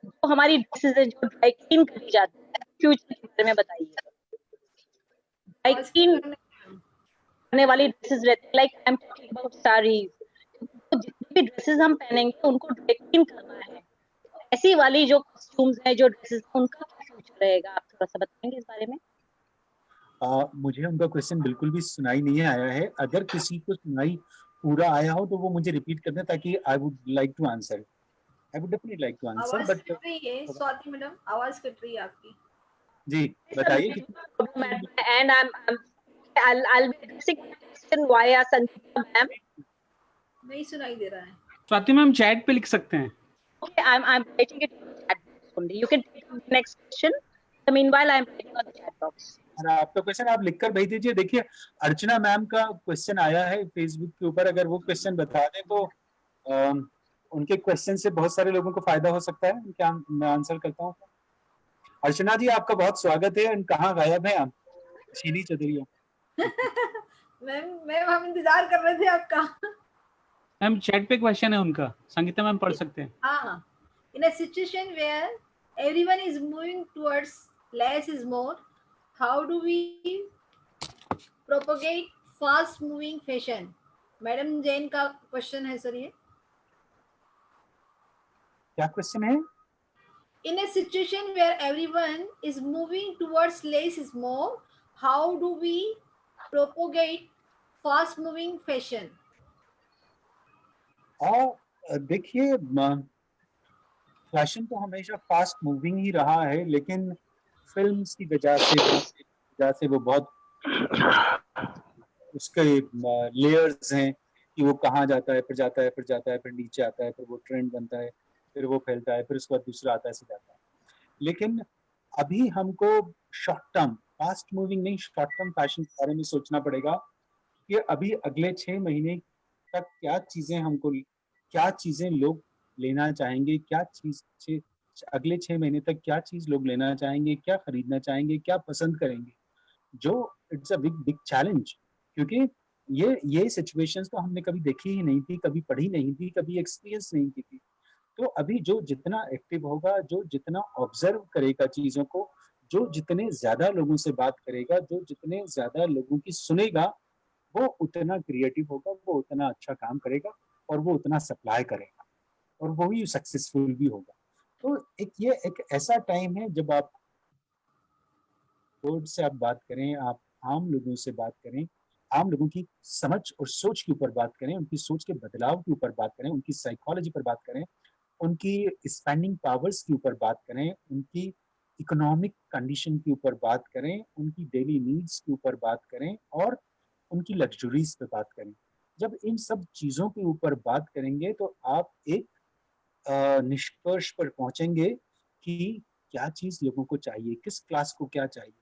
जो हमारी dresses है जो dry clean करी जाती है, future के बारे में बताइए। ड्राई क्लीन करने वाली ड्रेसेस रहती है, like I am talking about saris, तो जितनी भी ड्रेसेस हम पहनेंगे उनको ड्राई क्लीन करना है, ऐसी वाली जो कॉस्ट्यूम्स हैं, जो ड्रेसेस हैं, उनका क्या फ्यूचर रहेगा? आप थोड़ा सा बताएंगे इस बारे में? मुझे उनका क्वेश्चन बिल्कुल भी सुनाई नहीं आया है। अगर किसी को सुनाई पूरा आया हो तो वो मुझे रिपीट कर दें, ताकि I would like to answer. I would definitely like to answer, but Swati madam आवाज कट रही है आपकी। जी बताइए। And I'll be addressing question via Sangeeta ma'am. नहीं सुनाई दे रहा है। स्वाति मैम चैट पे लिख सकते हैं। Okay, I'm writing it in the chat box only. You can take the next question. Meanwhile, I'm writing on the chat box. आपका question आप लिखकर भेज दीजिए। देखिए, अर्चना मैम का क्वेश्चन आया है फेसबुक के ऊपर, अगर वो क्वेश्चन बता दें तो उनके क्वेश्चन से बहुत सारे लोगों को फायदा हो सकता है। क्या मैं आंसर करता हूँ? अर्चना जी, आपका बहुत स्वागत है। कहाँ गायब है आप? शीली चौधरी। मैम हम इंतजार कर रहे थे आपका। मैम चैट पे क्वेश्चन है उनका, संगीता मैम पढ़ सकते हैं। हाँ, in a situation where everyone is moving towards less is more, how do we propagate fast moving fashion? Madam Jain का क्वेश्चन है सर। ये क्या क्वेश्चन है? In a situation where everyone is moving towards less is more, how do we propagate fast moving fashion? देखिए, fashion तो हमेशा fast moving ही रहा है, लेकिन फिल्म्स की वजह से वो बहुत उसके लेयर्स हैं कि वो कहाँ जाता है, फिर जाता है, फिर जाता है, फिर नीचे आता है, फिर वो ट्रेंड बनता है, फिर वो फैलता है, फिर उसके बाद दूसरा आता है, ऐसे जाता है। लेकिन अभी हमको शॉर्ट टर्म, फास्ट मूविंग नहीं, शॉर्ट टर्म फैशन के बारे में सोचना पड़ेगा कि अभी अगले 6 महीने तक क्या चीजें लोग लेना चाहेंगे, अगले 6 महीने तक क्या चीज लोग लेना चाहेंगे, क्या खरीदना चाहेंगे, क्या पसंद करेंगे, जो it's a big big challenge. क्योंकि ये सिचुएशंस तो हमने कभी देखी ही नहीं थी, कभी पढ़ी नहीं थी, कभी एक्सपीरियंस नहीं की थी। तो अभी जो जितना एक्टिव होगा, जो जितना ऑब्जर्व करेगा चीजों को, जो जितने ज्यादा लोगों से बात करेगा, जो जितने ज्यादा लोगों की सुनेगा, वो उतना क्रिएटिव होगा, वो उतना अच्छा काम करेगा और वो उतना सप्लाई करेगा और वो ही सक्सेसफुल भी होगा। तो ये एक ऐसा टाइम है जब आप बोर्ड से आप बात करें, आप आम लोगों से बात करें, आम लोगों की समझ और सोच के ऊपर बात करें, उनकी सोच के बदलाव के ऊपर बात करें, उनकी साइकोलॉजी पर बात करें, उनकी स्पेंडिंग पावर्स के ऊपर बात करें, उनकी इकोनॉमिक कंडीशन के ऊपर बात करें, उनकी डेली नीड्स के ऊपर बात करें और उनकी लग्जरीज पे बात करें। जब इन सब चीजों के ऊपर बात करेंगे तो आप एक निष्कर्ष पर पहुंचेंगे कि क्या चीज लोगों को चाहिए, किस क्लास को क्या चाहिए।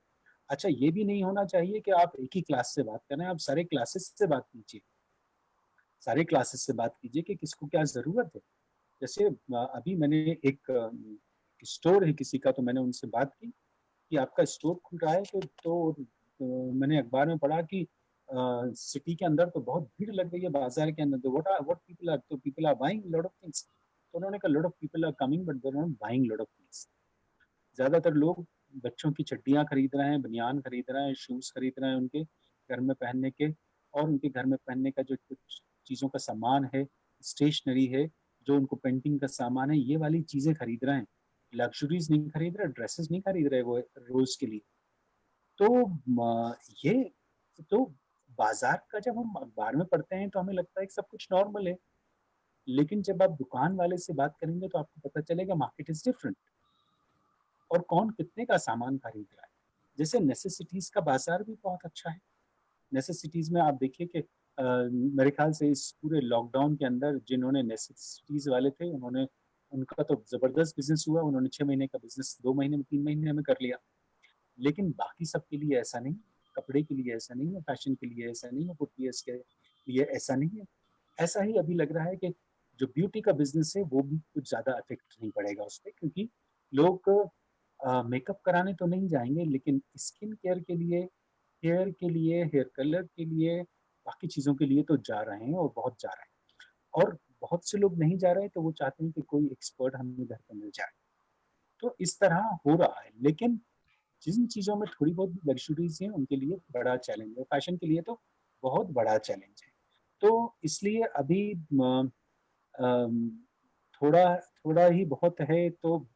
अच्छा, ये भी नहीं होना चाहिए कि आप एक ही क्लास से बात करें, आप सारे क्लासेस से बात कीजिए, सारे क्लासेस से बात कीजिए कि किसको क्या जरूरत है। जैसे अभी मैंने एक स्टोर है किसी का, तो मैंने उनसे बात की कि आपका स्टोर खुल रहा है, तो मैंने अखबार में पढ़ा कि सिटी के अंदर तो बहुत भीड़ लग रही है बाजार के अंदर, तो people are buying lot of things. तो उन्होंने कहा lot of people are coming but they are not buying lot of things. ज्यादातर लोग बच्चों की चड्डियां खरीद रहे हैं, बनियान खरीद रहे हैं, शूज खरीद रहे हैं उनके घर में पहनने के, और उनके घर में पहनने का जो कुछ चीजों का सामान है, स्टेशनरी है, जो उनको पेंटिंग का सामान है, ये वाली चीजें खरीद रहे हैं। लग्जरीज नहीं खरीद रहे, ड्रेसेस नहीं खरीद रहे वो रोज के लिए। तो ये तो बाजार का जब हम अखबार में पढ़ते हैं तो हमें लगता है कि सब कुछ नॉर्मल है, लेकिन जब आप दुकान वाले से बात करेंगे तो आपको पता चलेगा मार्केट इज डिफरेंट और कौन कितने का सामान खरीद रहा है। जैसे नेसेसिटीज का बाजार भी बहुत अच्छा है। नेसेसिटीज में आप देखिए कि मेरे ख्याल से इस पूरे लॉकडाउन के अंदर जिन्होंने नेसेसिटीज वाले थे, उनका तो जबरदस्त बिजनेस हुआ, उन्होंने 6 महीने का बिजनेस 2 महीने में 3 महीने में कर लिया। लेकिन बाकी सबके लिए ऐसा नहीं, कपड़े के लिए ऐसा नहीं है, फैशन के लिए ऐसा नहीं है, फुटवियर्स के लिए ऐसा नहीं है। ऐसा ही अभी लग रहा है कि जो ब्यूटी का बिजनेस है वो भी कुछ ज्यादा इफेक्ट नहीं पड़ेगा उस पर, क्योंकि लोग मेकअप कराने तो नहीं जाएंगे, लेकिन स्किन केयर के लिए, हेयर के लिए, हेयर कलर के लिए, बाकी चीजों के लिए तो जा रहे हैं और बहुत जा रहे हैं। और बहुत से लोग नहीं जा रहे तो वो चाहते हैं कि कोई एक्सपर्ट हमें घर पर मिल जाए। तो इस तरह हो रहा है, लेकिन जिन चीजों में थोड़ी बहुत लग्जरीज हैं उनके लिए बड़ा चैलेंज है, फैशन के लिए तो बहुत बड़ा चैलेंज है। तो इसलिए अभी थोड़ा थोड़ा ही बहुत है तो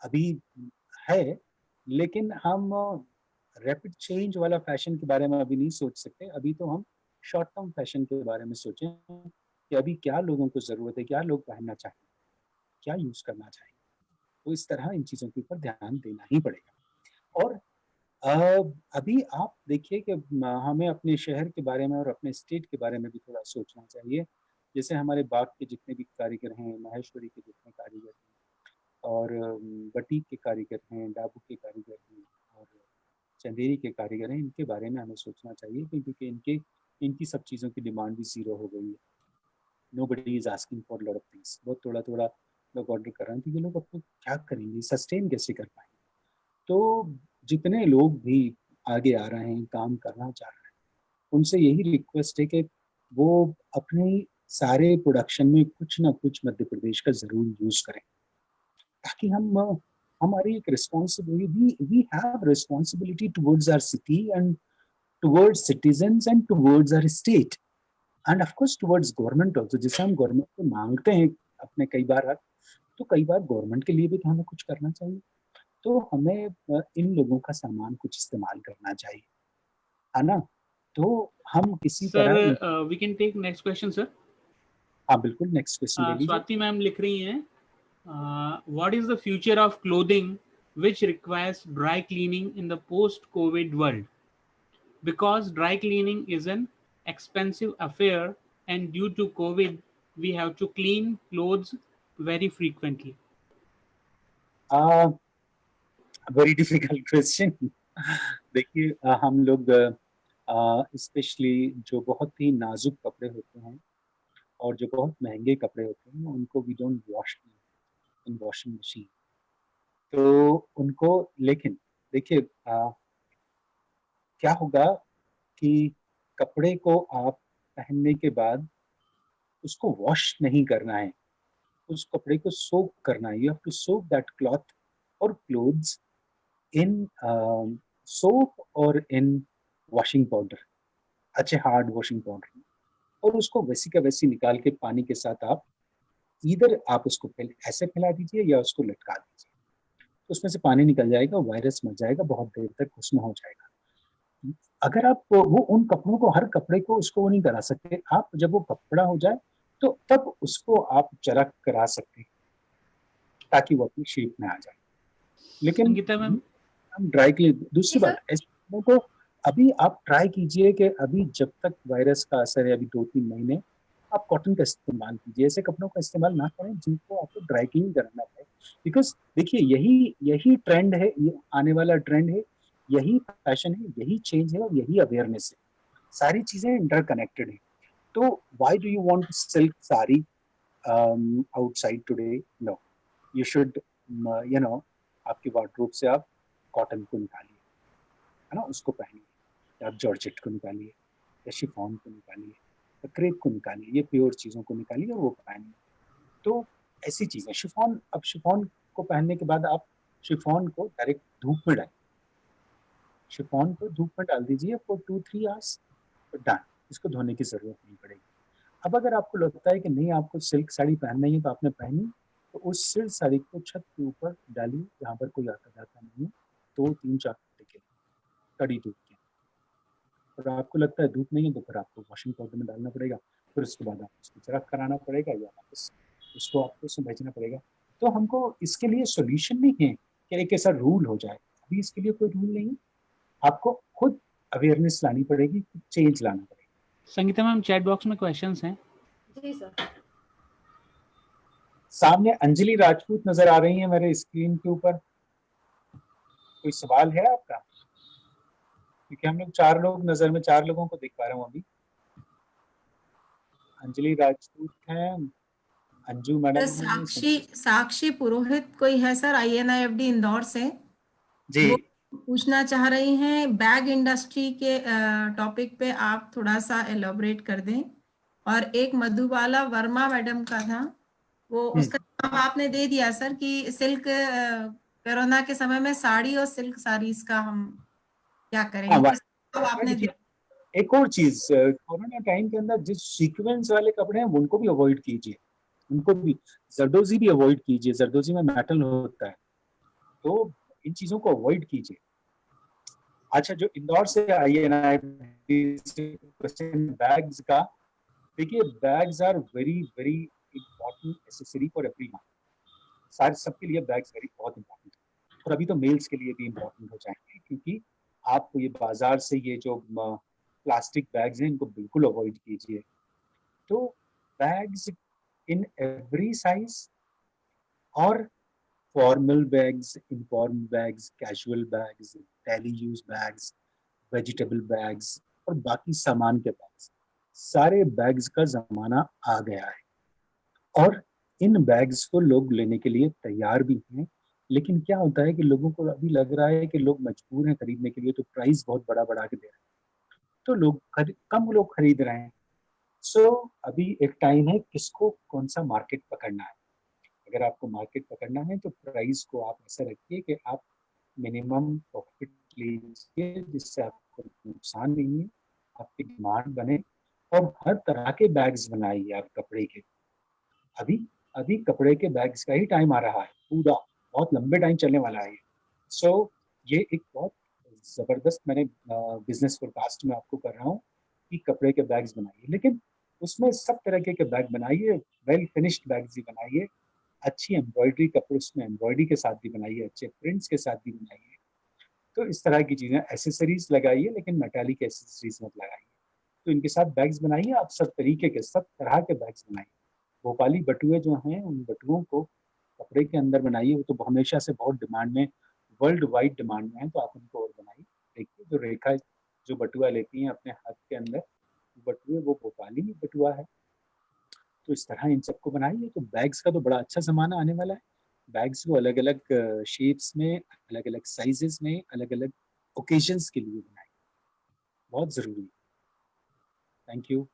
अभी है, लेकिन हम रैपिड चेंज वाला फैशन के बारे में अभी नहीं सोच सकते। अभी तो हम शॉर्ट टर्म फैशन के बारे में सोचें कि अभी क्या लोगों को जरूरत है, क्या लोग पहनना चाहेंगे, क्या यूज करना चाहेंगे। तो इस तरह इन चीजों के ऊपर ध्यान देना ही पड़ेगा। और अभी आप देखिए कि हमें अपने शहर के बारे में और अपने स्टेट के बारे में भी थोड़ा सोचना चाहिए। जैसे हमारे बाग के जितने भी कारीगर हैं, माहेश्वरी के जितने कारीगर हैं, और बटीक के कारीगर हैं, डाबू के कारीगर हैं और चंदेरी के कारीगर हैं, इनके बारे में हमें सोचना चाहिए क्योंकि इनकी सब चीज़ों की डिमांड भी ज़ीरो हो गई है। Nobody is asking for lot of things. बहुत थोड़ा थोड़ा लोग ऑर्डर कर रहे हैं, तो ये लोग अपने क्या करेंगे, सस्टेन कैसे कर पाएंगे। तो जितने लोग भी आगे आ रहे हैं, काम करना चाह रहे हैं, उनसे यही रिक्वेस्ट है कि वो अपने सारे प्रोडक्शन में कुछ ना कुछ मध्य प्रदेश का जरूर यूज करें, ताकि हमारी एक responsibility, we have responsibility towards our city and towards citizens and towards our state and of course towards government also. जैसे हम गवर्नमेंट को मांगते हैं अपने कई बार हक, तो कई बार गवर्नमेंट के लिए भी तो हमें कुछ करना चाहिए। तो हमें इन लोगों का सामान कुछ इस्तेमाल करना चाहिए, है ना। तो हम किसी सर तरह we can take next question sir. हाँ बिल्कुल, नेक्स्ट क्वेश्चन ले लीजिए। स्वाति मैम लिख रही हैं, what is the future of clothing which requires dry cleaning in the post-COVID world? Because dry cleaning is an expensive affair and due to COVID, we have to clean clothes very frequently. Very difficult question. देखिए हम लोग specially जो बहुत ही नाजुक कपड़े होते हैं और जो बहुत महंगे कपड़े होते हैं उनको we don't wash in washing machine, तो उनको, लेकिन देखिए क्या होगा कि कपड़े को आप पहनने के बाद उसको वॉश नहीं करना है, उस कपड़े को सोक करना है। You have to soak that cloth और क्लोथ्स इन सोप और इन वॉशिंग पाउडर, अच्छे हार्ड वॉशिंग पाउडर, और उसको वैसी का वैसी निकाल के पानी के साथ आप इधर आप उसको ऐसे फैला दीजिए या उसको लटका दीजिए, तो उसमें से पानी निकल जाएगा, वायरस मर जाएगा, बहुत देर तक उसमें हो जाएगा। अगर आप वो उन कपड़ों को, हर कपड़े को उसको वो नहीं करा सकते आप, जब वो कपड़ा हो जाए तो तब उसको आप जरा करा सकते हैं ताकि वो अपनी शेप में आ जाए। लेकिन हम ड्राई के दूसरी बात ऐसे को अभी आप ट्राई कीजिए कि अभी जब तक वायरस का असर है, अभी 2-3 महीने आप कॉटन का इस्तेमाल कीजिए, ऐसे कपड़ों का इस्तेमाल ना करें जिनको आपको ड्राई क्लीन करना पड़े। बिकॉज देखिए यही ट्रेंड है, ये आने वाला ट्रेंड है, यही फैशन है, यही चेंज है और यही अवेयरनेस है, सारी चीजें इंटरकनेक्टेड है। तो why do you want silk sari outside today? No, you should आपके वार्डरोब से आप कॉटन को निकालिए, है ना, उसको पहनिए, या आप जॉर्जेट को निकालिए या शिफॉन को निकालिए या क्रेप को निकालिए, ये प्योर चीज़ों को निकालिए और वो पहनिए। तो ऐसी चीज़ें शिफॉन, अब शिफॉन को पहनने के बाद आप शिफॉन को डायरेक्ट धूप में डालिए, शिफॉन को धूप में डाल दीजिए फॉर 2-3 आवर्स, डन, इसको धोने की जरूरत नहीं पड़ेगी। अब अगर आपको लगता है कि नहीं आपको सिल्क साड़ी पहनना ही, तो आपने पहनी, तो उस सिल्क साड़ी को छत के ऊपर डालिए जहाँ पर कोई आता जाता नहीं है, 2-3-4 घंटे के लिए कड़ी धूप के। और आपको लगता है धूप नहीं है तो फिर आपको वॉशिंग पाउडर में डालना पड़ेगा, फिर उसके बाद आपको उसको चरक कराना पड़ेगा या वापस उसको आपको समझना पड़ेगा। तो हमको इसके लिए सोल्यूशन नहीं है कि एक ऐसा रूल हो जाए, अभी इसके लिए कोई रूल नहीं है, आपको खुद अवेयरनेस लानी पड़ेगी, चेंज लाना पड़ेगा। संगीता मैम चैट बॉक्स में क्वेश्चंस हैं। जी सर। सामने अंजलि राजपूत नजर आ रही है मेरे स्क्रीन के ऊपर, कोई सवाल है आपका? क्योंकि हम लोग 4 लोग नजर में 4 लोगों को देख पा रहा हूँ अभी। अंजलि राजपूत है, अंजू मैडम, साक्षी पुरोहित कोई है सर, INIFD इंदौर से जी, वो पूछना चाह रही हैं बैग इंडस्ट्री के टॉपिक पे आप थोड़ा सा एलोबरेट कर दें। और एक मधुबाला वर्मा मैडम का था, वो उसका जवाब आपने दे दिया सर कि सिल्क कोरोना के समय में साड़ी और सिल्क साड़ीज का हम क्या करेंगे, आपने दिया। एक और चीज, कोरोना टाइम के अंदर जिस सीक्वेंस वाले कपड़े हैं उनको भी अवॉइड कीजिए, उनको भी, जरदोजी भी अवॉइड कीजिए, जरदोजी में मेटल होता है, तो इन चीजों को अवॉइड कीजिए। अच्छा, जो इंदौर से आई है ना बैग्स का, देखिए bags are very very important accessory for everyone, सारे सबके लिए बैग्स बहुत इंपॉर्टेंट है, और अभी तो मेल्स के लिए भी इंपॉर्टेंट हो जाएंगे, क्योंकि आपको ये बाजार से ये जो प्लास्टिक बैग्स हैं इनको बिल्कुल अवॉइड कीजिए। तो बैग्स इन एवरी साइज, और formal bags, informal bags, casual bags, daily use bags, vegetable bags और बाकी सामान के बैग्स, सारे बैग्स का जमाना आ गया है और इन बैग्स को लोग लेने के लिए तैयार भी हैं। लेकिन क्या होता है कि लोगों को अभी लग रहा है कि लोग मजबूर हैं खरीदने के लिए, तो प्राइस बहुत बड़ा बढ़ा के दे रहे हैं, तो लोग कम लोग खरीद रहे हैं। सो अभी एक टाइम है किसको कौन सा मार्केट पकड़ना है। अगर आपको मार्केट पकड़ना है तो प्राइस को आप ऐसा रखिए कि आप मिनिमम प्रॉफिट लीजिए, जिससे आपको नुकसान नहीं है, आपकी डिमांड बने, और हर तरह के बैग्स बनाइए आप कपड़े के। अभी कपड़े के बैग्स का ही टाइम आ रहा है, पूरा बहुत लंबे टाइम चलने वाला है। सो ये एक बहुत ज़बरदस्त मैंने बिजनेस फोरकास्ट में आपको कर रहा हूँ कि कपड़े के बैग्स बनाइए, लेकिन उसमें सब तरह के बैग बनाइए, वेल फिनिश्ड बैग्स ही बनाइए, अच्छी एम्ब्रॉयडरी कपड़े उसमें एम्ब्रॉयडरी के साथ भी बनाइए, अच्छे प्रिंट्स के साथ भी बनाइए। तो इस तरह की चीज़ें, एसेसरीज लगाइए लेकिन मेटालिक एसेसरीज मत लगाइए। तो इनके साथ बैग्स बनाइए, आप सब तरीके के सब तरह के बैग्स बनाइए। भोपाली बटुए जो हैं उन बटुओं को कपड़े के अंदर बनाइए, वो तो हमेशा से बहुत डिमांड में, वर्ल्ड वाइड डिमांड में है, तो आप उनको और बनाइए। देखिए जो रेखा जो बटुआ लेती हैं अपने हाथ के अंदर बटुए, वो भोपाली बटुआ है। तो इस तरह इन सबको बनाइए। तो बैग्स का तो बड़ा अच्छा ज़माना आने वाला है। बैग्स को अलग अलग शेप्स में, अलग अलग साइजेस में, अलग अलग ओकेजन्स के लिए बनाइए, बहुत ज़रूरी है। Thank you.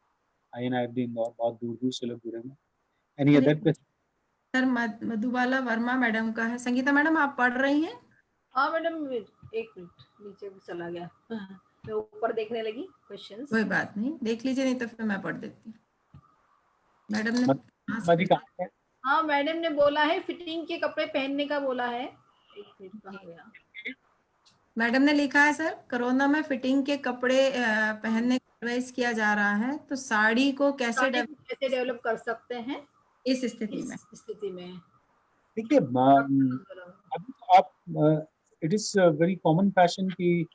INIFD इंदौर, बहुत दूर दूर से लोग जुड़े हुए हैं। Any other question? Sir Madhubala Verma madam का है। संगीता मैडम आप पढ़ रही हैं? हाँ मैडम, एक मिनट, नीचे भी चला गया, मैं ऊपर देखने लगी क्वेश्चंस। कोई बात नहीं, देख लीजिए, नहीं तो फिर मैं पढ़ देती हूँ। मैडम ने हाँ मैडम ने बोला है फिटिंग के कपड़े पहनने का बोला है। एक मिनट, कहाँ गया? मैडम ने लिखा है सर, कोरोना में फिटिंग के कपड़े पहनने का एडवाइस किया जा रहा है, तो साड़ी को कैसे डेवलप कर सकते हैं इस स्थिति में? देखिए अभी तो आप, it is very common fashion की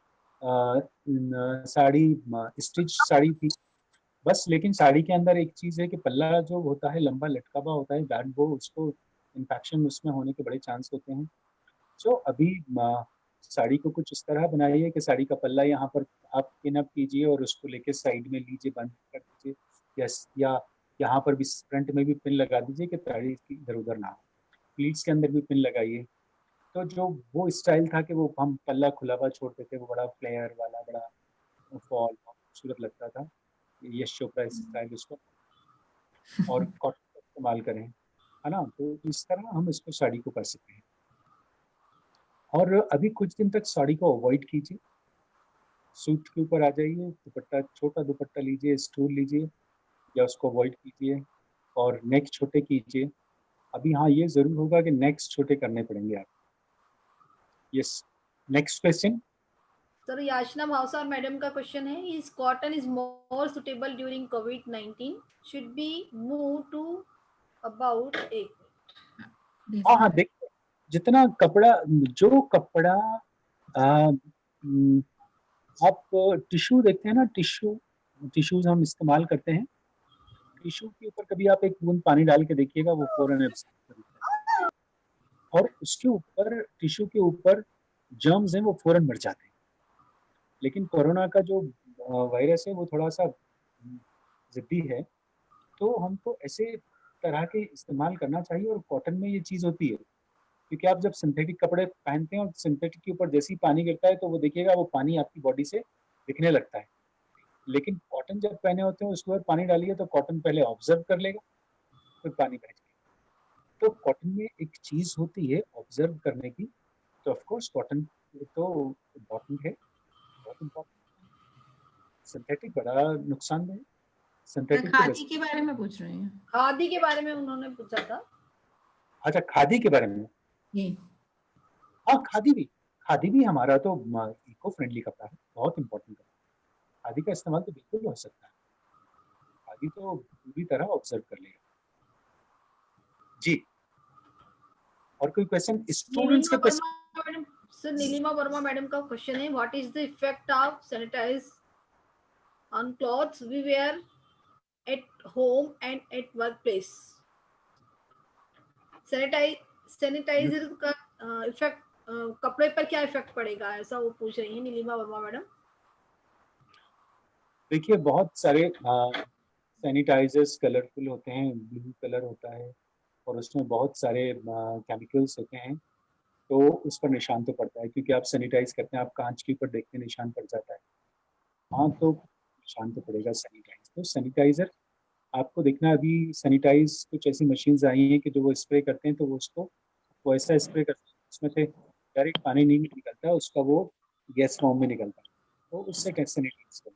साड़ी स्टिच साड़ी थी बस, लेकिन साड़ी के अंदर एक चीज़ है कि पल्ला जो होता है लंबा लटका हुआ होता है, बैक वो उसको इन्फेक्शन उसमें होने के बड़े चांस होते हैं। सो अभी साड़ी को कुछ इस तरह बनाइए कि साड़ी का पल्ला यहाँ पर आप पिन अप कीजिए और उसको लेके साइड में लीजिए, बंद कर दीजिए, या यहाँ पर भी फ्रंट में भी पिन लगा दीजिए कि साड़ी की इधर उधर ना हो। प्लीट्स के अंदर भी पिन लगाइए। तो जो वो स्टाइल था कि वो हम पल्ला खुला हुआ छोड़ते थे, वो बड़ा फ्लेयर वाला, बड़ा फॉल खूबसूरत लगता था, यश चोपड़ा स्टाइल उसको, और कॉटन का इस्तेमाल करें, है ना। तो इस तरह हम इसको साड़ी को कर सकते हैं। और अभी कुछ दिन तक साड़ी को अवॉइड कीजिए, सूट के ऊपर आ जाइए, दुपट्टा छोटा दुपट्टा लीजिए, स्टूल लीजिए, या उसको अवॉइड कीजिए और नेक छोटे कीजिए। अभी हाँ ये जरूर होगा कि नेक्स्ट छोटे करने पड़ेंगे आप। Yes, next question. Sir Yachna Bhavsar madam का क्वेश्चन है, is cotton is more suitable during कोविड-19, should be move to about एक। हाँ देखिए, जितना कपड़ा, जो कपड़ा आप टिश्यू देखते हैं ना, टिश्यूज हम इस्तेमाल करते हैं, टिश्यू के ऊपर कभी आप एक बूंद पानी डाल के देखिएगा, वो फौरन एब्सॉर्ब करता है, और उसके ऊपर टिश्यू के ऊपर जर्म्स हैं वो फौरन मर जाते हैं। लेकिन कोरोना का जो वायरस है वो थोड़ा सा जिद्दी है, तो हमको ऐसे तरह के इस्तेमाल करना चाहिए। और कॉटन में ये चीज़ होती है, क्योंकि आप जब सिंथेटिक कपड़े पहनते हैं और सिंथेटिक के ऊपर जैसे ही पानी गिरता है तो वो देखिएगा वो पानी आपकी बॉडी से दिखने लगता है। लेकिन कॉटन जब पहने होते हैं उसके बाद पानी डालिए तो कॉटन पहले ऑब्जर्व कर लेगा, फिर पानी बह जाएगा। तो कॉटन में एक चीज़ होती है ऑब्जर्व करने की, तो ऑफकोर्स कॉटन तो इम्पॉर्टेंट है, बहुत इम्पोर्टेंट। सिंथेटिक बड़ा नुकसानदेह है। सिंथेटिक खादी के बारे में पूछ रहे हैं। खादी के बारे में उन्होंने पूछा था। अच्छा, खादी के बारे में। हाँ, खादी भी हमारा तो इको फ्रेंडली कपड़ा है, बहुत इम्पोर्टेंट कपड़ा। खादी का इस्तेमाल तो बिल्कुल हो सकता है, खादी तो पूरी तरह ऑब्जर्व कर लेगा जी। और कोई क्वेश्चन स्टूडेंट्स के question? Sir Neelima Verma madam का क्वेश्चन है, what is the effect of sanitize on clothes we wear at home and at work place? Sanitizer का इफेक्ट कपड़े पर क्या इफेक्ट पड़ेगा, ऐसा वो पूछ रही है नीलिमा वर्मा मैडम। देखिए, बहुत सारे सैनिटाइजर्स कलरफुल होते हैं, ब्लू कलर होता है और उसमें बहुत सारे केमिकल्स होते हैं, तो उस पर निशान तो पड़ता है, क्योंकि आप सैनिटाइज करते हैं, आप कांच के ऊपर देखते हैं निशान पड़ जाता है। हाँ, तो निशान तो पड़ेगा सैनिटाइज। तो सैनिटाइजर आपको देखना, अभी सैनिटाइज कुछ ऐसी मशीन्स आई हैं कि जो वो स्प्रे करते हैं, तो वो ऐसा स्प्रे करते हैं उसमें से डायरेक्ट पानी नहीं निकलता, उसका वो गैस फॉर्म में निकलता है, तो उससे कैसे सैनिटाइज करते हैं।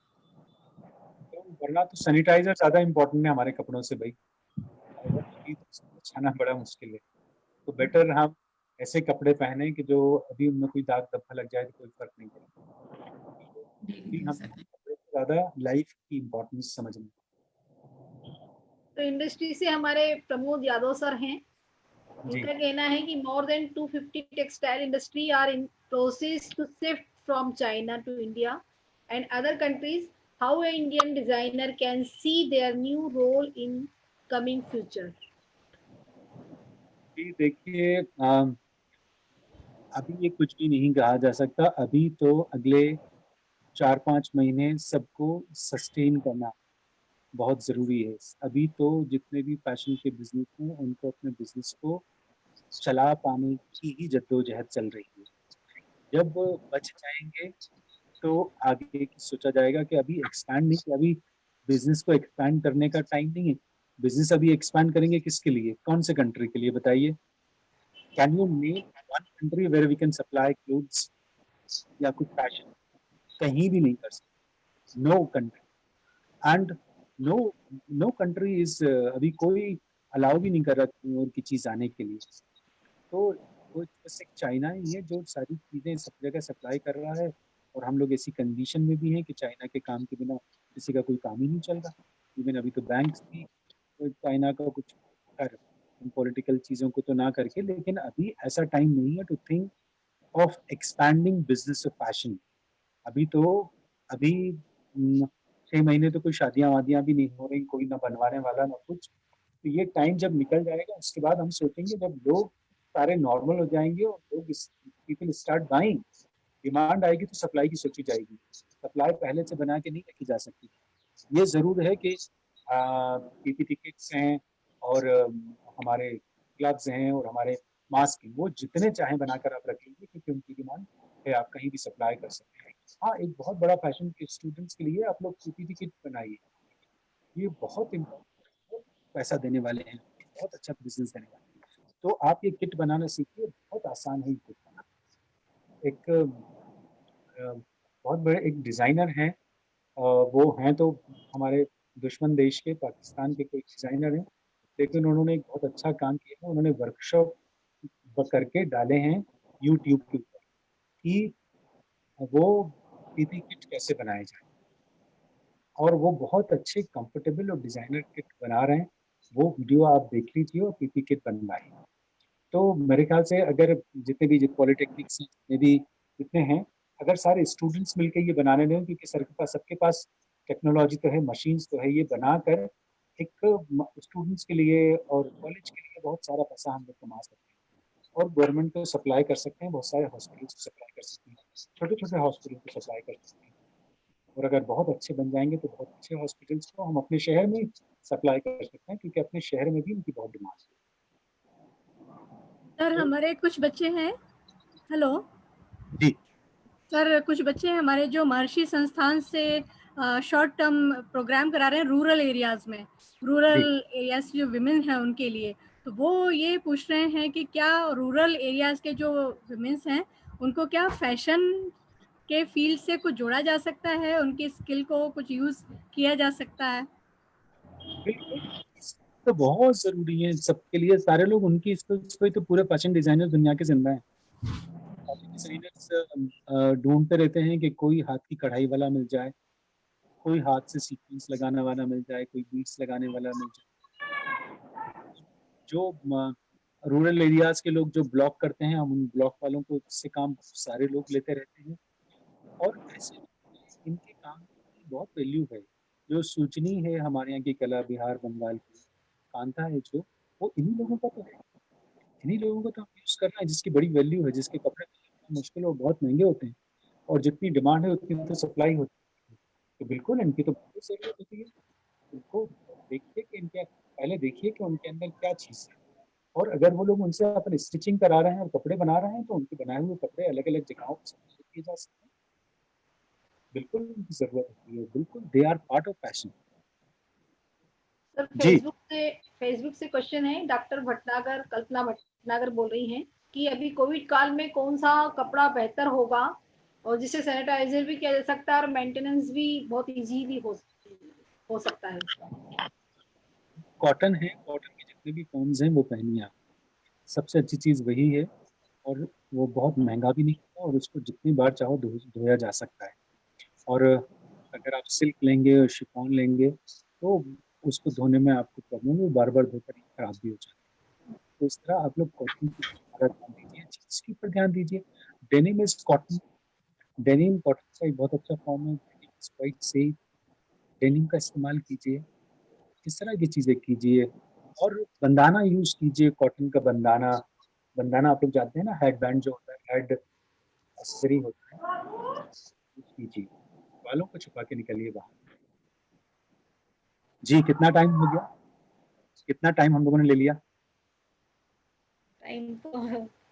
तो वरना तो सैनिटाइजर ज़्यादा इम्पोर्टेंट है हमारे कपड़ों से भाई, छाना बड़ा मुश्किल है। तो बेटर हम ऐसे कपड़े पहने कि जो अभी उनमें कोई दाग धब्बा लग जाए तो कोई फर्क नहीं पड़ेगा। हम कपड़े से ज्यादा लाइफ की इम्पोर्टेंस समझना। तो इंडस्ट्री से हमारे प्रमोद यादव सर हैं, उनका कहना है कि more than 250 textile industry are in process to shift from China to India and other countries. How an Indian designer can see their new role in coming future? जी देखिए, अभी ये कुछ भी नहीं कहा जा सकता। अभी तो अगले 4-5 महीने सबको सस्टेन करना बहुत ज़रूरी है। अभी तो जितने भी फैशन के बिजनेस हैं उनको अपने बिजनेस को चला पाने की ही जद्दोजहद चल रही है। जब बच जाएंगे तो आगे की सोचा जाएगा कि अभी एक्सपैंड नहीं, अभी बिजनेस को एक्सपैंड करने का टाइम नहीं है। बिजनेस अभी एक्सपैंड करेंगे किसके लिए, कौन से कंट्री के लिए बताइए? Can you name one country where we can supply clothes या कुछ फैशन? कहीं भी नहीं कर सकते। No country and no country is अभी कोई अलाउ भी नहीं कर रहा कहीं और की चीज आने के लिए। तो वो बस एक चाइना ही है जो सारी चीजें सब जगह सप्लाई कर रहा है, और हम लोग ऐसी कंडीशन में भी हैं कि चाइना के काम के बिना किसी का कोई काम ही नहीं चल रहा। इवन अभी तो बैंक्स भी चाइना का कुछ कर पॉलिटिकल चीजों को तो ना करके, लेकिन अभी ऐसा टाइम नहीं है to think of expanding business of fashion. अभी 6 महीने तो कोई शादियां वादियां भी नहीं हो रही, कोई ना बनवाने वाला ना कुछ। तो ये टाइम जब निकल जाएगा उसके बाद हम सोचेंगे, जब लोग सारे नॉर्मल हो जाएंगे और लोग पीपल स्टार्ट बाइंग, डिमांड आएगी तो सप्लाई की सोची जाएगी। सप्लाई पहले से बना के नहीं रखी जा सकती। ये जरूर है कि पीपीटी किट्स हैं और हमारे ग्लव्स हैं और हमारे मास्क हैं, वो जितने चाहें बनाकर आप रख लीजिए क्योंकि उनकी डिमांड है, आप कहीं भी सप्लाई कर सकते हैं। हाँ, एक बहुत बड़ा फैशन के स्टूडेंट्स के लिए आप लोग पीपीटी किट बनाइए, ये बहुत इम्पोर्टेंट, पैसा देने वाले हैं, बहुत अच्छा बिजनेस देने वाले हैं। तो आप ये किट बनाना सीखिए, बहुत आसान है किट बनाना। एक बहुत बड़े एक डिज़ाइनर हैं, वो हैं तो हमारे दुश्मन देश के पाकिस्तान के कोई डिज़ाइनर हैं, लेकिन उन्होंने एक बहुत अच्छा काम किया है। उन्होंने वर्कशॉप करके डाले हैं यूट्यूब के ऊपर कि वो पीपी किट कैसे बनाए जाए, और वो बहुत अच्छे कंफर्टेबल और डिज़ाइनर किट बना रहे हैं। वो वीडियो आप देख लीजिए और पीपी किट बनवाइए। तो मेरे ख्याल से अगर जितने भी पॉलिटेक्निक्स में भी जितने हैं, अगर सारे स्टूडेंट्स मिलकर ये बनाने दें, क्योंकि सबके पास टेक्नोलॉजी तो है, मशीन्स तो है, ये बनाकर एक स्टूडेंट्स के लिए और कॉलेज के लिए बहुत सारा पैसा हम लोग कमा सकते हैं, और गवर्नमेंट को सप्लाई कर सकते हैं, बहुत सारे हॉस्पिटल्स को सप्लाई कर सकते हैं, छोटे छोटे हॉस्पिटल को सप्लाई कर सकते हैं। और अगर बहुत अच्छे बन जाएंगे तो बहुत अच्छे हॉस्पिटल्स को हम अपने शहर में सप्लाई कर सकते हैं, क्योंकि अपने शहर में भी उनकी बहुत डिमांड है। सर हमारे कुछ बच्चे हैं, हेलो जी सर, कुछ बच्चे हैं हमारे जो महर्षि संस्थान से शॉर्ट टर्म प्रोग्राम करा रहे हैं रूरल एरियाज में, रूरल एरियाज जो विमेन हैं उनके लिए। तो वो ये पूछ रहे हैं कि क्या रूरल एरियाज के जो विमेन्स हैं उनको क्या फैशन के फील्ड से कुछ जोड़ा जा सकता है, उनकी स्किल को कुछ यूज किया जा सकता है? बिल्कुल, तो बहुत जरूरी है सबके लिए। सारे लोग उनकी स्किल्स पे तो पूरे फैशन डिजाइनर दुनिया के जिंदा हैं। फैशन डिजाइनर्स ढूंढते रहते हैं कि कोई हाथ की कढ़ाई वाला मिल जाए, कोई हाथ से सीक्वेंस लगाने वाला मिल जाए, कोई बीट्स लगाने वाला मिल जाए। जो रूरल एरियाज के लोग जो ब्लॉक करते हैं, हम उन ब्लॉक वालों को से काम सारे लोग लेते रहते हैं, और ऐसे इनके काम की बहुत वैल्यू है। जो सूचनी है हमारे यहाँ की कला, बिहार बंगाल की कांता है, जो वो इन्हीं लोगों का तो है, इन्हीं लोगों को तो हम यूज कर रहे हैं, जिसकी बड़ी वैल्यू है, जिसके कपड़े मुश्किल और बहुत महंगे होते हैं, और जितनी डिमांड है उतनी तो सप्लाई होती है। तो बिल्कुल इनकी तो बहुत जरूरत होती है। उनको देखिए कि इनके पहले देखिए कि उनके अंदर क्या चीज़ है, और अगर वो लोग उनसे अपन स्टिचिंग करा रहे हैं और कपड़े बना रहे हैं तो उनके बनाए हुए कपड़े अलग अलग जगहों पर सप्लाई किए जा सकते हैं। बिल्कुल उनकी जरूरत होती है, बिल्कुल they are part of fashion. Sir जी फेसबुक से क्वेश्चन है, डॉक्टर भटनागर, कल्पना भटनागर बोल रही हैं कि अभी कोविड काल में कौन सा कपड़ा बेहतर होगा और जिससे सैनिटाइजर भी किया जा सकता है और मेंटेनेंस भी बहुत इजीली हो सकता है। कॉटन है, कॉटन के जितने भी फॉर्म्स हैं वो पहनिए आप, सबसे अच्छी चीज वही है। और वो बहुत महंगा भी नहीं होता और उसको जितनी बार चाहो धोया जा सकता है। और अगर आप सिल्क लेंगे और शिफॉन लेंगे तो उसको धोने में आपको प्रॉब्लम है, बार बार धोकर खराब भी हो जाता है। तो इस तरह आप लोग कॉटन की ज़्यादा ध्यान दीजिए, जीन्स के ऊपर ध्यान दीजिए। Denim is cotton, denim cotton का एक बहुत अच्छा फॉर्म है, क्वाइट सेफ। डेनिम का इस्तेमाल कीजिए, इस तरह की चीज़ें कीजिए। और बंदाना यूज कीजिए, कॉटन का बंदाना। बंदाना आप लोग जानते हैं ना, हेड बैंड जो होता है, हेड एक्सेसरी होता है, यूज कीजिए। बालों को छुपा के निकलिए बाहर। जी, कितना टाइम हो गया? कितना टाइम हम लोगों ने ले लिया? टाइम तो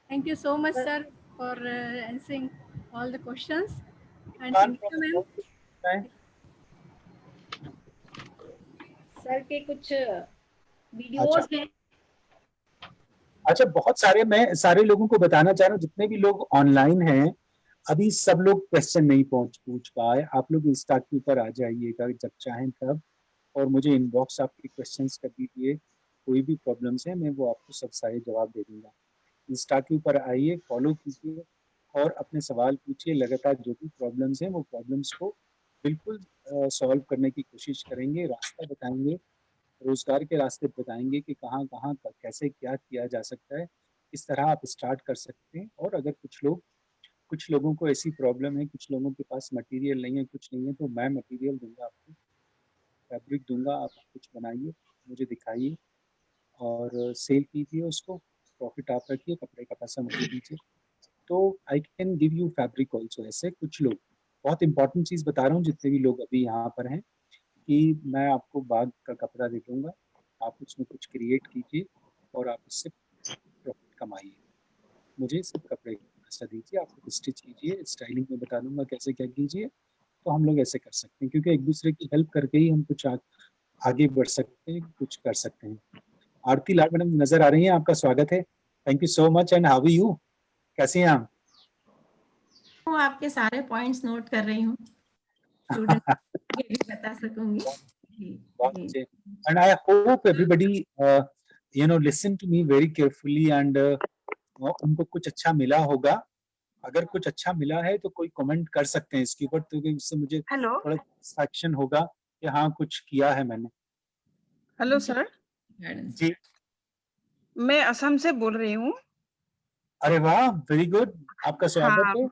Thank you so much, sir, for answering all the questions. And Imran Sangeeta ma'am, है? सर के कुछ अच्छा वीडियोस हैं। अच्छा, बहुत सारे, मैं सारे लोगों को बताना चाह रहा हूँ, जितने भी लोग ऑनलाइन हैं, अभी सब लोग क्वेश्चन नहीं पूछ पाए। आप लोग इंस्टा के ऊपर आ जाइएगा जब चाहें तब, और मुझे इनबॉक्स आपके क्वेश्चंस कर दीजिए। कोई भी प्रॉब्लम्स है, मैं वो आपको सब सारे जवाब दे दूंगा। इंस्टा के ऊपर आइए, फॉलो कीजिए और अपने सवाल पूछिए। लगातार जो भी प्रॉब्लम्स हैं वो प्रॉब्लम्स को बिल्कुल सॉल्व करने की कोशिश करेंगे, रास्ता बताएंगे, रोजगार के रास्ते बताएंगे कि कहाँ कहाँ कैसे क्या किया जा सकता है, किस तरह आप स्टार्ट कर सकते हैं। और अगर कुछ लोगों को ऐसी प्रॉब्लम है, कुछ लोगों के पास मटेरियल नहीं है, कुछ नहीं है, तो मैं मटेरियल दूंगा आपको, फैब्रिक दूंगा, आप कुछ बनाइए, मुझे दिखाइए और सेल कीजिए उसको। प्रॉफिट आप रखिए, कपड़े का पैसा मुझे दीजिए। तो I can give you fabric also. ऐसे कुछ लोग, बहुत इंपॉर्टेंट चीज़ बता रहा हूँ, जितने भी लोग अभी यहाँ पर हैं, कि मैं आपको बाग का कपड़ा दे दूंगा, आप उसमें कुछ क्रिएट कीजिए और आप उससे प्रॉफिट कमाइए। मुझे सिर्फ कपड़े का पैसा दीजिए, आप लोग स्टिच कीजिए, स्टाइलिंग में बता दूंगा कैसे क्या कीजिए। तो हम लोग ऐसे कर सकते हैं, क्योंकि एक दूसरे की हेल्प करके ही हम कुछ आगे बढ़ सकते हैं, कुछ कर सकते हैं। आरती लाल मैडम नजर आ रही हैं, आपका स्वागत है। Thank you so much. And how are you? कैसे हैं आप? मैं आपके सारे पॉइंट्स नोट कर रही हूँ, स्टूडेंट के भी बता सकूंगी। जी बहुत जी अच्छे। And I hope everybody listen to me very carefully and उनको कुछ अच्छा मिला होगा। अगर कुछ अच्छा मिला है तो कोई कमेंट कर सकते हैं इसके ऊपर, क्योंकि इससे मुझे हेलो थोड़ा सेटिस्फैक्शन होगा कि हाँ कुछ किया है मैंने। हेलो सर, जी, मैं असम से बोल रही हूँ। अरे वाह, वेरी गुड, आपका स्वागत हाँ है।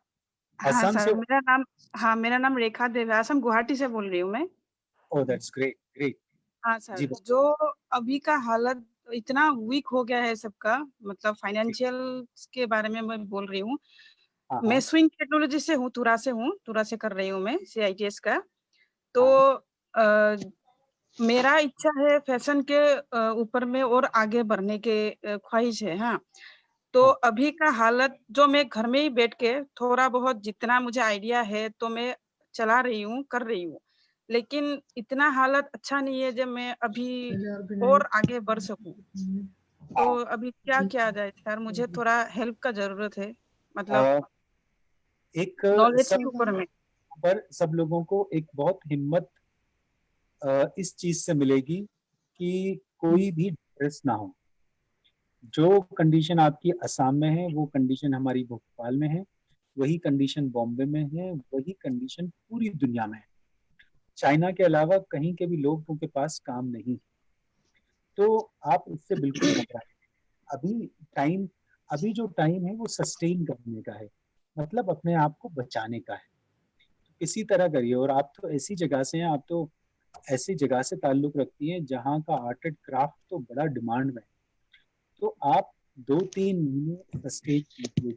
हाँ असम से? सर, मेरा नाम रेखा देव है। असम गुवाहाटी से बोल रही हूँ मैं। Oh that's great, great. हाँ जी सर, बताइए। जो अभी का हालत इतना वीक हो गया है सबका, मतलब फाइनेंशियल के बारे में मैं बोल रही हूँ। हाँ मैं हाँ स्विंग टेक्नोलॉजी से हूँ, तुरा से कर रही हूँ मैं CITS का। तो हाँ मेरा इच्छा है फैशन के ऊपर में और आगे बढ़ने के ख्वाहिश है। हाँ, तो हाँ अभी का हालत जो मैं घर में ही बैठ के थोड़ा बहुत जितना मुझे आइडिया है तो मैं चला रही हूँ, कर रही हूँ, लेकिन इतना हालत अच्छा नहीं है जब मैं अभी और आगे बढ़ सकूं। तो हाँ। अभी क्या किया जाए सर? मुझे थोड़ा हेल्प का जरूरत है, मतलब एक नॉलेज के सब ऊपर में। पर सब लोगों को एक बहुत हिम्मत इस चीज से मिलेगी कि कोई भी स्ट्रेस ना हो। जो कंडीशन आपकी असम में है वो कंडीशन हमारी भोपाल में है, वही कंडीशन बॉम्बे में है, वही कंडीशन पूरी दुनिया में है। चाइना के अलावा कहीं के भी लोगों के पास काम नहीं है। तो आप इससे बिल्कुल घबराएं। अभी टाइम अभी जो टाइम है वो सस्टेन करने का है, मतलब अपने आप को बचाने का है। किसी तरह करिए। और आप तो ऐसी जगह से हैं, आप तो ऐसी जगह से ताल्लुक रखती हैं जहाँ का आर्ट एंड क्राफ्ट तो बड़ा डिमांड में है। तो आप 2-3 महीने स्टेज कीजिए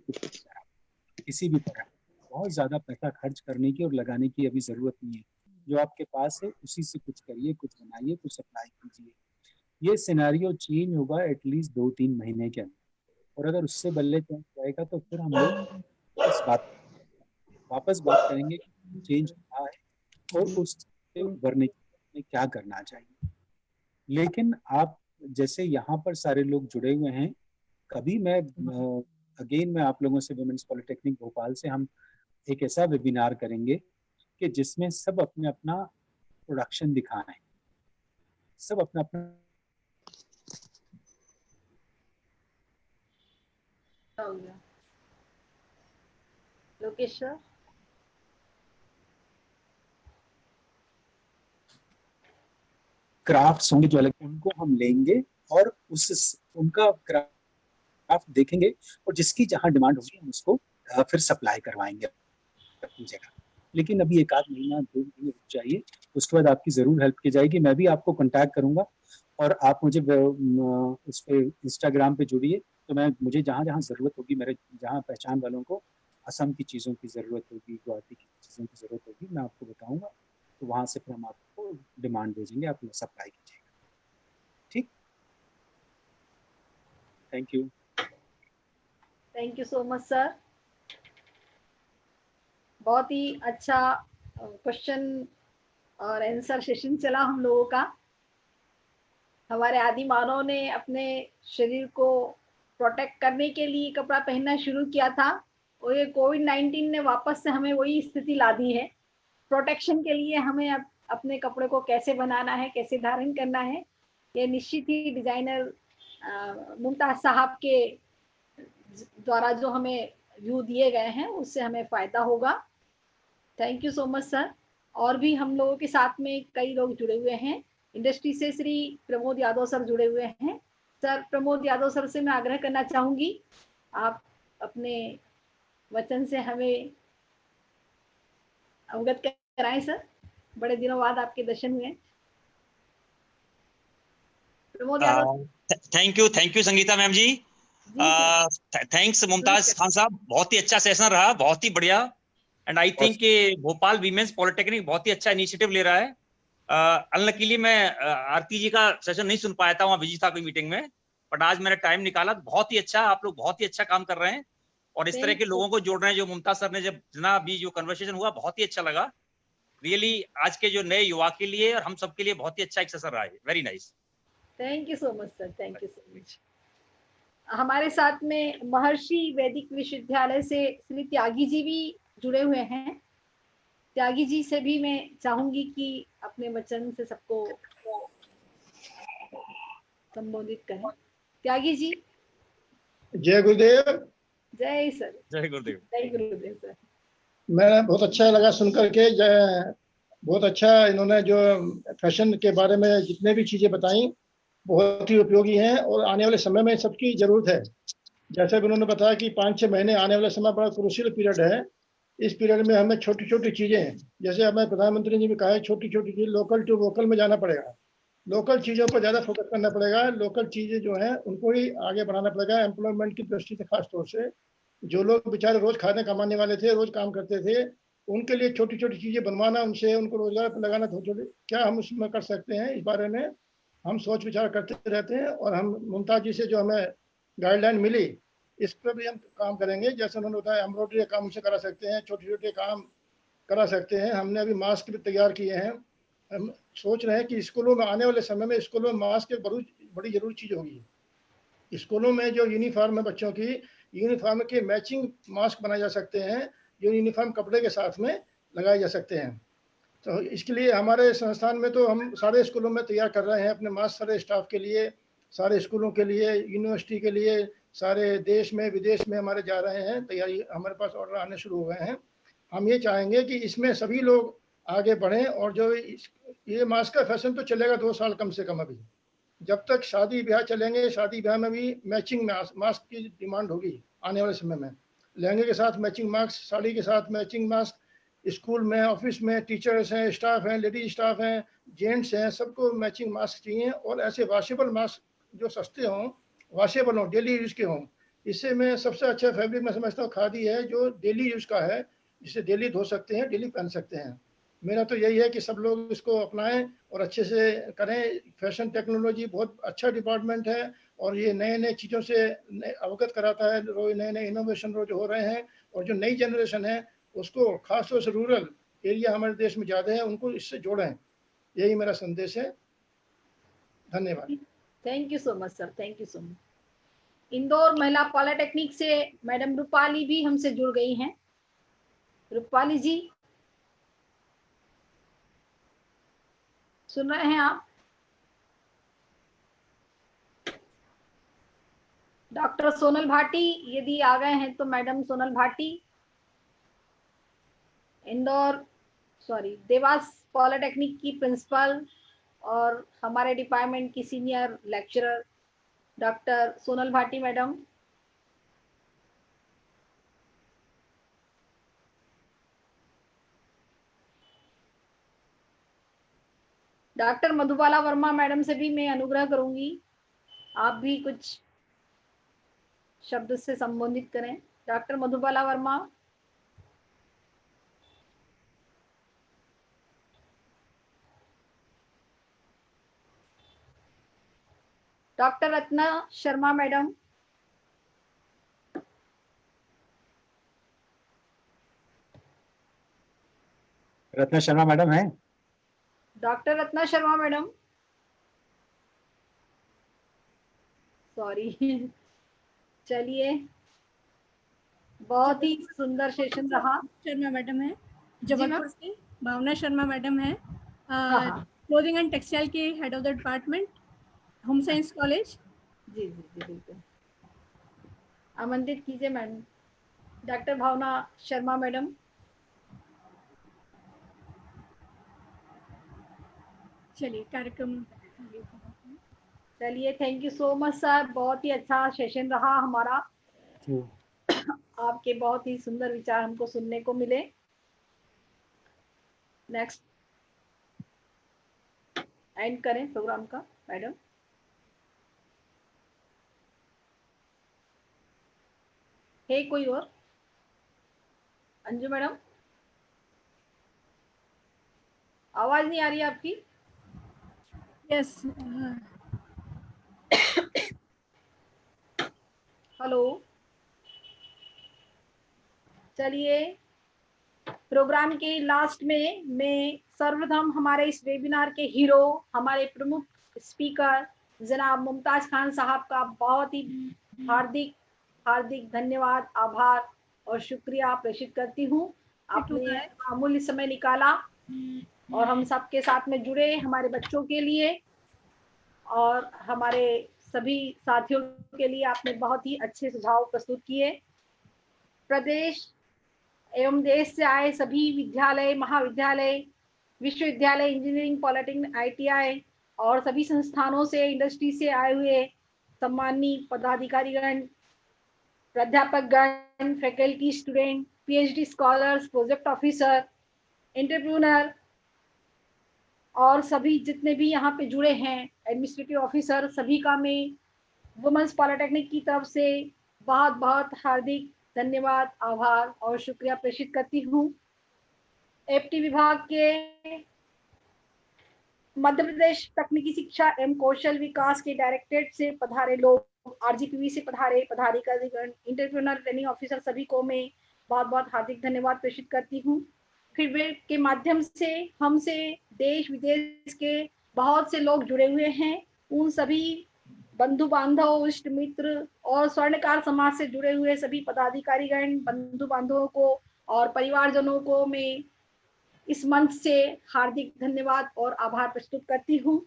किसी भी तरह। बहुत ज्यादा पैसा खर्च करने की और लगाने की अभी जरूरत नहीं है। जो आपके पास है उसी से कुछ करिए, कुछ बनाइए, कुछ सप्लाई कीजिए। ये सिनेरियो चेंज होगा एटलीस्ट 2-3 महीने के अंदर। और अगर उससे बल्ले चेंज जाएगा तो फिर हम लोग वापस बात करेंगे कि चेंज हुआ है और उससे उभरने में क्या करना चाहिए। लेकिन आप जैसे यहाँ पर सारे लोग जुड़े हुए हैं, कभी मैं अगेन मैं आप लोगों से वुमेन्स पॉलिटेक्निक भोपाल से हम एक ऐसा वेबिनार करेंगे कि जिसमें सब अपने अपना प्रोडक्शन दिखाएं, सब अपना अपना हो गया। लोकेश सर। क्राफ्ट्स होंगे जो अलग, उनको हम लेंगे और उनका क्राफ्ट देखेंगे और जिसकी जहां डिमांड होगी हम उसको फिर सप्लाई करवाएंगे अपनी जगह। लेकिन अभी 1 आध महीना 2 महीने रुक जाइए, उसके बाद आपकी जरूर हेल्प की जाएगी। मैं भी आपको कांटेक्ट करूंगा और आप मुझे उस पे इंस्टाग्राम पे जुड़िए, तो मुझे जहां जहां जरूरत होगी, मेरे जहां पहचान वालों को असम की चीज़ों की ज़रूरत होगी, गुवाहाटी की चीज़ों की ज़रूरत होगी, मैं आपको बताऊंगा, तो वहां से फिर हम आपको डिमांड भेजेंगे, आप सप्लाई कीजिएगा। ठीक, thank you. Thank you so much sir. बहुत ही अच्छा क्वेश्चन और आंसर सेशन चला हम लोगों का। हमारे आदि मानव ने अपने शरीर को प्रोटेक्ट करने के लिए कपड़ा पहनना शुरू किया था और ये कोविड-19 ने वापस से हमें वही स्थिति ला दी है। प्रोटेक्शन के लिए हमें अपने कपड़े को कैसे बनाना है, कैसे धारण करना है, ये निश्चित ही डिजाइनर मुमताज साहब के द्वारा जो हमें व्यू दिए गए हैं उससे हमें फायदा होगा। Thank you so much sir. और भी हम लोगों के साथ में कई लोग जुड़े हुए हैं। इंडस्ट्री से श्री प्रमोद यादव सर जुड़े हुए हैं। सर प्रमोद यादव सर से मैं आग्रह करना चाहूंगी, आप अपने वचन से हमें अवगत कराएं सर। बड़े दिनों बाद आपके दर्शन हुए। Pramod Yadav. Thank you Sangeeta ma'am ji. Thanks Mumtaz Khan साहब, बहुत ही अच्छा सेशन रहा, बहुत ही बढ़िया। एंड आई थिंक कि भोपाल वीमेंस पॉलिटेक्निक बहुत ही अच्छा इनिशिएटिव ले रहा है। अनलकीली मैं आरती जी का सेशन नहीं सुन पाया था, वहाँ बिजी था कोई मीटिंग में, बट आज मैंने टाइम निकाला। बहुत ही अच्छा, आप लोग बहुत ही अच्छा काम कर रहे हैं और इस तरह के लोगों को जोड़ रहे हैं। जो मुमताज सर ने जब जितना भी जो कन्वर्सेशन हुआ बहुत ही अच्छा लगा। रियली आज के जो नए युवा के लिए और हम सब के लिए बहुत ही अच्छा एक सेशन रहा है। Very nice. Thank you so much sir, thank you so much. हमारे साथ में महर्षि वैदिक विश्वविद्यालय से श्री त्यागी जी भी जुड़े हुए हैं। त्यागी जी से भी मैं चाहूंगी कि अपने वचन से सबको संबोधित करें। त्यागी जी। जय गुरुदेव। जय सर। जय गुरुदेव। जय गुरुदेव सर। मैं बहुत अच्छा लगा सुनकर के, बहुत अच्छा इन्होंने जो फैशन के बारे में जितने भी चीजें बताई बहुत ही उपयोगी हैं और आने वाले समय में सबकी जरूरत है। जैसे कि उन्होंने बताया कि 5-6 महीने आने वाले समय बड़ा क्रूशियल पीरियड है। इस पीरियड में हमें छोटी छोटी चीजें, जैसे हमें प्रधानमंत्री जी ने कहा है, छोटी छोटी चीज लोकल टू वोकल में जाना पड़ेगा। लोकल चीजों पर ज्यादा फोकस करना पड़ेगा। लोकल चीजें जो हैं उनको ही आगे बढ़ाना पड़ेगा। एम्प्लॉयमेंट की दृष्टि से खास तौर से जो लोग बेचारे रोज खाने कमाने वाले थे, रोज काम करते थे, उनके लिए छोटी छोटी चीजें बनवाना, उनसे उनको रोजगार पर लगाना, छोटे क्या हम उसमें कर सकते हैं, इस बारे में हम सोच विचार करते रहते हैं। और हम मुमताज जी से जो हमें गाइडलाइन मिली इस पर भी हम काम करेंगे। जैसे उन्होंने बताया एम्ब्रॉयडरी काम से करा सकते हैं, छोटे छोटे काम करा सकते हैं। हमने अभी मास्क भी तैयार किए हैं। हम सोच रहे हैं कि स्कूलों में आने वाले समय में स्कूलों में मास्क एक बड़ी जरूरी चीज होगी। स्कूलों में जो यूनिफॉर्म है बच्चों की, यूनिफॉर्म के मैचिंग मास्क बनाए जा सकते हैं जो यूनिफॉर्म कपड़े के साथ में लगाए जा सकते हैं। तो इसके लिए हमारे संस्थान में तो हम सारे स्कूलों में तैयार कर रहे हैं अपने मास्क, सारे स्टाफ के लिए, सारे स्कूलों के लिए, यूनिवर्सिटी के लिए, सारे देश में विदेश में हमारे जा रहे हैं। तैयारी, हमारे पास ऑर्डर आने शुरू हो गए हैं। हम ये चाहेंगे कि इसमें सभी लोग आगे बढ़ें। और जो ये मास्क का फैशन तो चलेगा 2 साल कम से कम। अभी जब तक शादी ब्याह चलेंगे, शादी ब्याह में भी मैचिंग मास्क की डिमांड होगी आने वाले समय में। लहंगे के साथ मैचिंग मास्क, साड़ी के साथ मैचिंग मास्क, स्कूल में, ऑफिस में टीचर्स हैं, स्टाफ हैं, लेडीज स्टाफ हैं, जेंट्स हैं, सबको मैचिंग मास्क चाहिए। और ऐसे वॉशेबल मास्क जो सस्ते हों, वॉशेबल हों, डेली यूज के हों। इससे मैं सबसे अच्छा फैब्रिक मैं समझता हूँ खादी है, जो डेली यूज का है, जिसे डेली धो सकते हैं, डेली पहन सकते हैं। मेरा तो यही है कि सब लोग इसको अपनाएं और अच्छे से करें। फैशन टेक्नोलॉजी बहुत अच्छा डिपार्टमेंट है और ये नए नए चीज़ों से अवगत कराता है। रोज नए नए इनोवेशन रोज हो रहे हैं और जो नई जनरेशन है उसको, खासतौर से रूरल एरिया हमारे देश में ज़्यादा है, उनको इससे जोड़ें। यही मेरा संदेश है। धन्यवाद। Thank you so much sir, thank you so much. Indore महिला पॉलिटेक्निक से मैडम रूपाली भी हमसे जुड़ गई हैं। रूपाली जी, सुन रहे हैं आप? डॉक्टर सोनल भाटी यदि आ गए हैं तो मैडम सोनल भाटी। देवास पॉलिटेक्निक की प्रिंसिपल और हमारे डिपार्टमेंट की senior lecturer doctor Sonal Bhati madam, doctor Madhubala Verma madam से भी मैं अनुग्रह करूंगी आप भी कुछ शब्द से संबोधित करें। Doctor Madhubala Varma. Doctor Ratna Sharma madam. Ratna Sharma madam है? Doctor Ratna Sharma madam, sorry. चलिए, बहुत ही सुंदर सेशन रहा। शर्मा मैडम है जबलपुर से, भावना शर्मा मैडम है हाँ। क्लोथिंग एंड टेक्सटाइल के head of the department, home science college. जी जी जी बिल्कुल, आमंत्रित कीजिए madam. Doctor Bhavna Sharma madam. चलिए कार्यक्रम। चलिए, thank you so much sir, बहुत ही अच्छा सेशन रहा हमारा। आपके बहुत ही सुंदर विचार हमको सुनने को मिले। नेक्स्ट एंड करें प्रोग्राम का मैडम। है कोई और? अंजू मैडम, आवाज नहीं आ रही है आपकी? यस। हेलो। चलिए, प्रोग्राम के लास्ट में मैं सर्वप्रथम हमारे इस वेबिनार के हीरो, हमारे प्रमुख स्पीकर जनाब मुमताज खान साहब का बहुत ही हार्दिक धन्यवाद, आभार और शुक्रिया प्रेषित करती हूँ। आपने अमूल्य समय निकाला और हम सबके साथ में जुड़े, हमारे बच्चों के लिए और हमारे सभी साथियों के लिए आपने बहुत ही अच्छे सुझाव प्रस्तुत किए। प्रदेश एवं देश से आए सभी विद्यालय, महाविद्यालय, विश्वविद्यालय, इंजीनियरिंग, पॉलिटेक्निक, ITI और सभी संस्थानों से, इंडस्ट्री से आए हुए सम्मानीय पदाधिकारीगण, प्राध्यापकगण, faculty, student, PhD scholars, project officer, entrepreneur और सभी जितने भी यहाँ पे जुड़े हैं, एडमिनिस्ट्रेटिव ऑफिसर, सभी का मैं वुमेन्स पॉलिटेक्निक की तरफ से बहुत बहुत हार्दिक धन्यवाद, आभार और शुक्रिया प्रेषित करती हूँ। FT विभाग के मध्य प्रदेश तकनीकी शिक्षा एवं कौशल विकास के डायरेक्टरेट से पधारे लोग, RGPV से पधारे पदाधिकारीगण, एंटरप्रेन्योर ट्रेनिंग ऑफिसर, सभी को मैं बहुत बहुत हार्दिक धन्यवाद प्रेषित करती हूँ। फीडबैक के माध्यम से हमसे देश विदेश के बहुत से लोग जुड़े हुए हैं। उन सभी बंधु बांधव, इष्ट मित्र और स्वर्णकार समाज से जुड़े हुए सभी पदाधिकारीगण, बंधु बांधवों को और परिवारजनों को मैं इस मंच से हार्दिक धन्यवाद और आभार प्रस्तुत करती हूँ।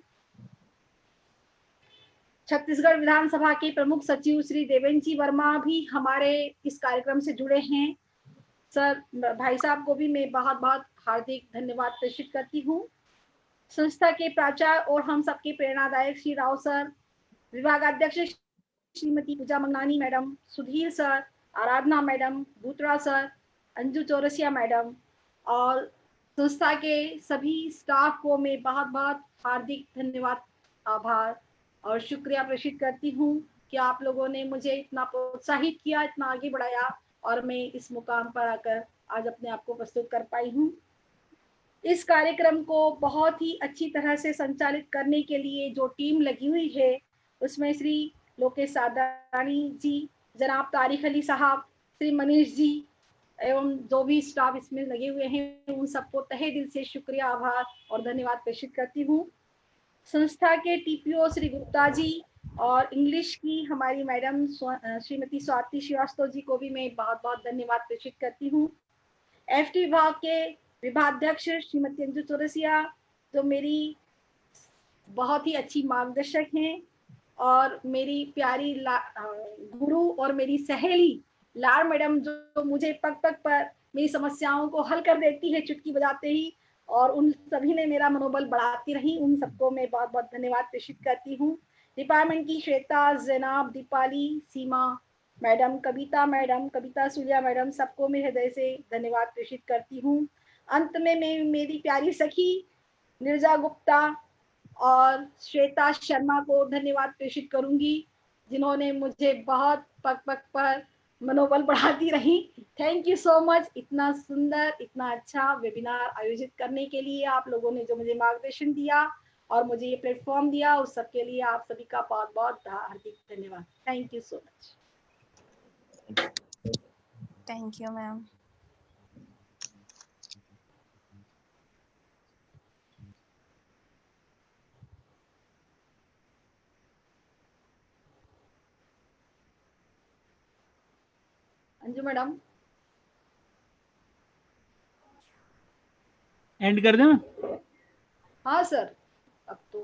छत्तीसगढ़ विधानसभा के प्रमुख सचिव श्री देवेंद्र वर्मा भी हमारे इस कार्यक्रम से जुड़े हैं। सर, भाई साहब को भी मैं बहुत बहुत हार्दिक धन्यवाद प्रेषित करती हूँ। संस्था के प्राचार्य और हम सबके प्रेरणादायक श्री राव सर, विभागाध्यक्ष Shrimati Pooja Mangnani madam, Sudhir sir, Aradhana madam, Bhutra sir, Anju Chaurasia madam और संस्था के सभी स्टाफ को मैं बहुत बहुत हार्दिक धन्यवाद, आभार और शुक्रिया प्रेषित करती हूँ कि आप लोगों ने मुझे इतना प्रोत्साहित किया, इतना आगे बढ़ाया और मैं इस मुकाम पर आकर आज अपने आप को प्रस्तुत कर पाई हूँ। इस कार्यक्रम को बहुत ही अच्छी तरह से संचालित करने के लिए जो टीम लगी हुई है, उसमें श्री लोकेश सादानी जी, जनाब तारिक अली साहब, श्री मनीष जी एवं जो भी स्टाफ इसमें लगे हुए हैं, उन सबको तहे दिल से शुक्रिया, आभार और धन्यवाद प्रेषित करती हूँ। संस्था के TPO श्री गुप्ता जी और इंग्लिश की हमारी मैडम श्रीमती स्वाति श्रीवास्तव जी को भी मैं बहुत बहुत धन्यवाद प्रेषित करती हूँ। FT विभाग के विभागाध्यक्ष श्रीमती अंजू चौरसिया, जो मेरी बहुत ही अच्छी मार्गदर्शक हैं और मेरी प्यारी गुरु और मेरी सहेली लार मैडम, जो मुझे पग पग पर मेरी समस्याओं को हल कर देती है चुटकी बजाते ही, और उन सभी ने मेरा मनोबल बढ़ाती रही। उन सबको मैं बहुत बहुत धन्यवाद प्रेषित करती हूँ। डिपार्टमेंट की श्वेता, जैनाब, दीपाली, सीमा मैडम, कविता सुलिया मैडम, सबको मैं हृदय से धन्यवाद प्रेषित करती हूँ। अंत में मैं मेरी प्यारी सखी निर्जा गुप्ता और श्वेता शर्मा को धन्यवाद प्रेषित करूंगी, जिन्होंने मुझे बहुत पग पग पर मनोबल बढ़ाती रही। थैंक यू सो मच, इतना सुंदर, इतना अच्छा वेबिनार आयोजित करने के लिए आप लोगों ने जो मुझे मार्गदर्शन दिया और मुझे ये प्लेटफॉर्म दिया, उस सब के लिए आप सभी का बहुत बहुत हार्दिक धन्यवाद। Thank you so much. Thank you ma'am. Anju madam, and कर दें? हाँ सर, अब तो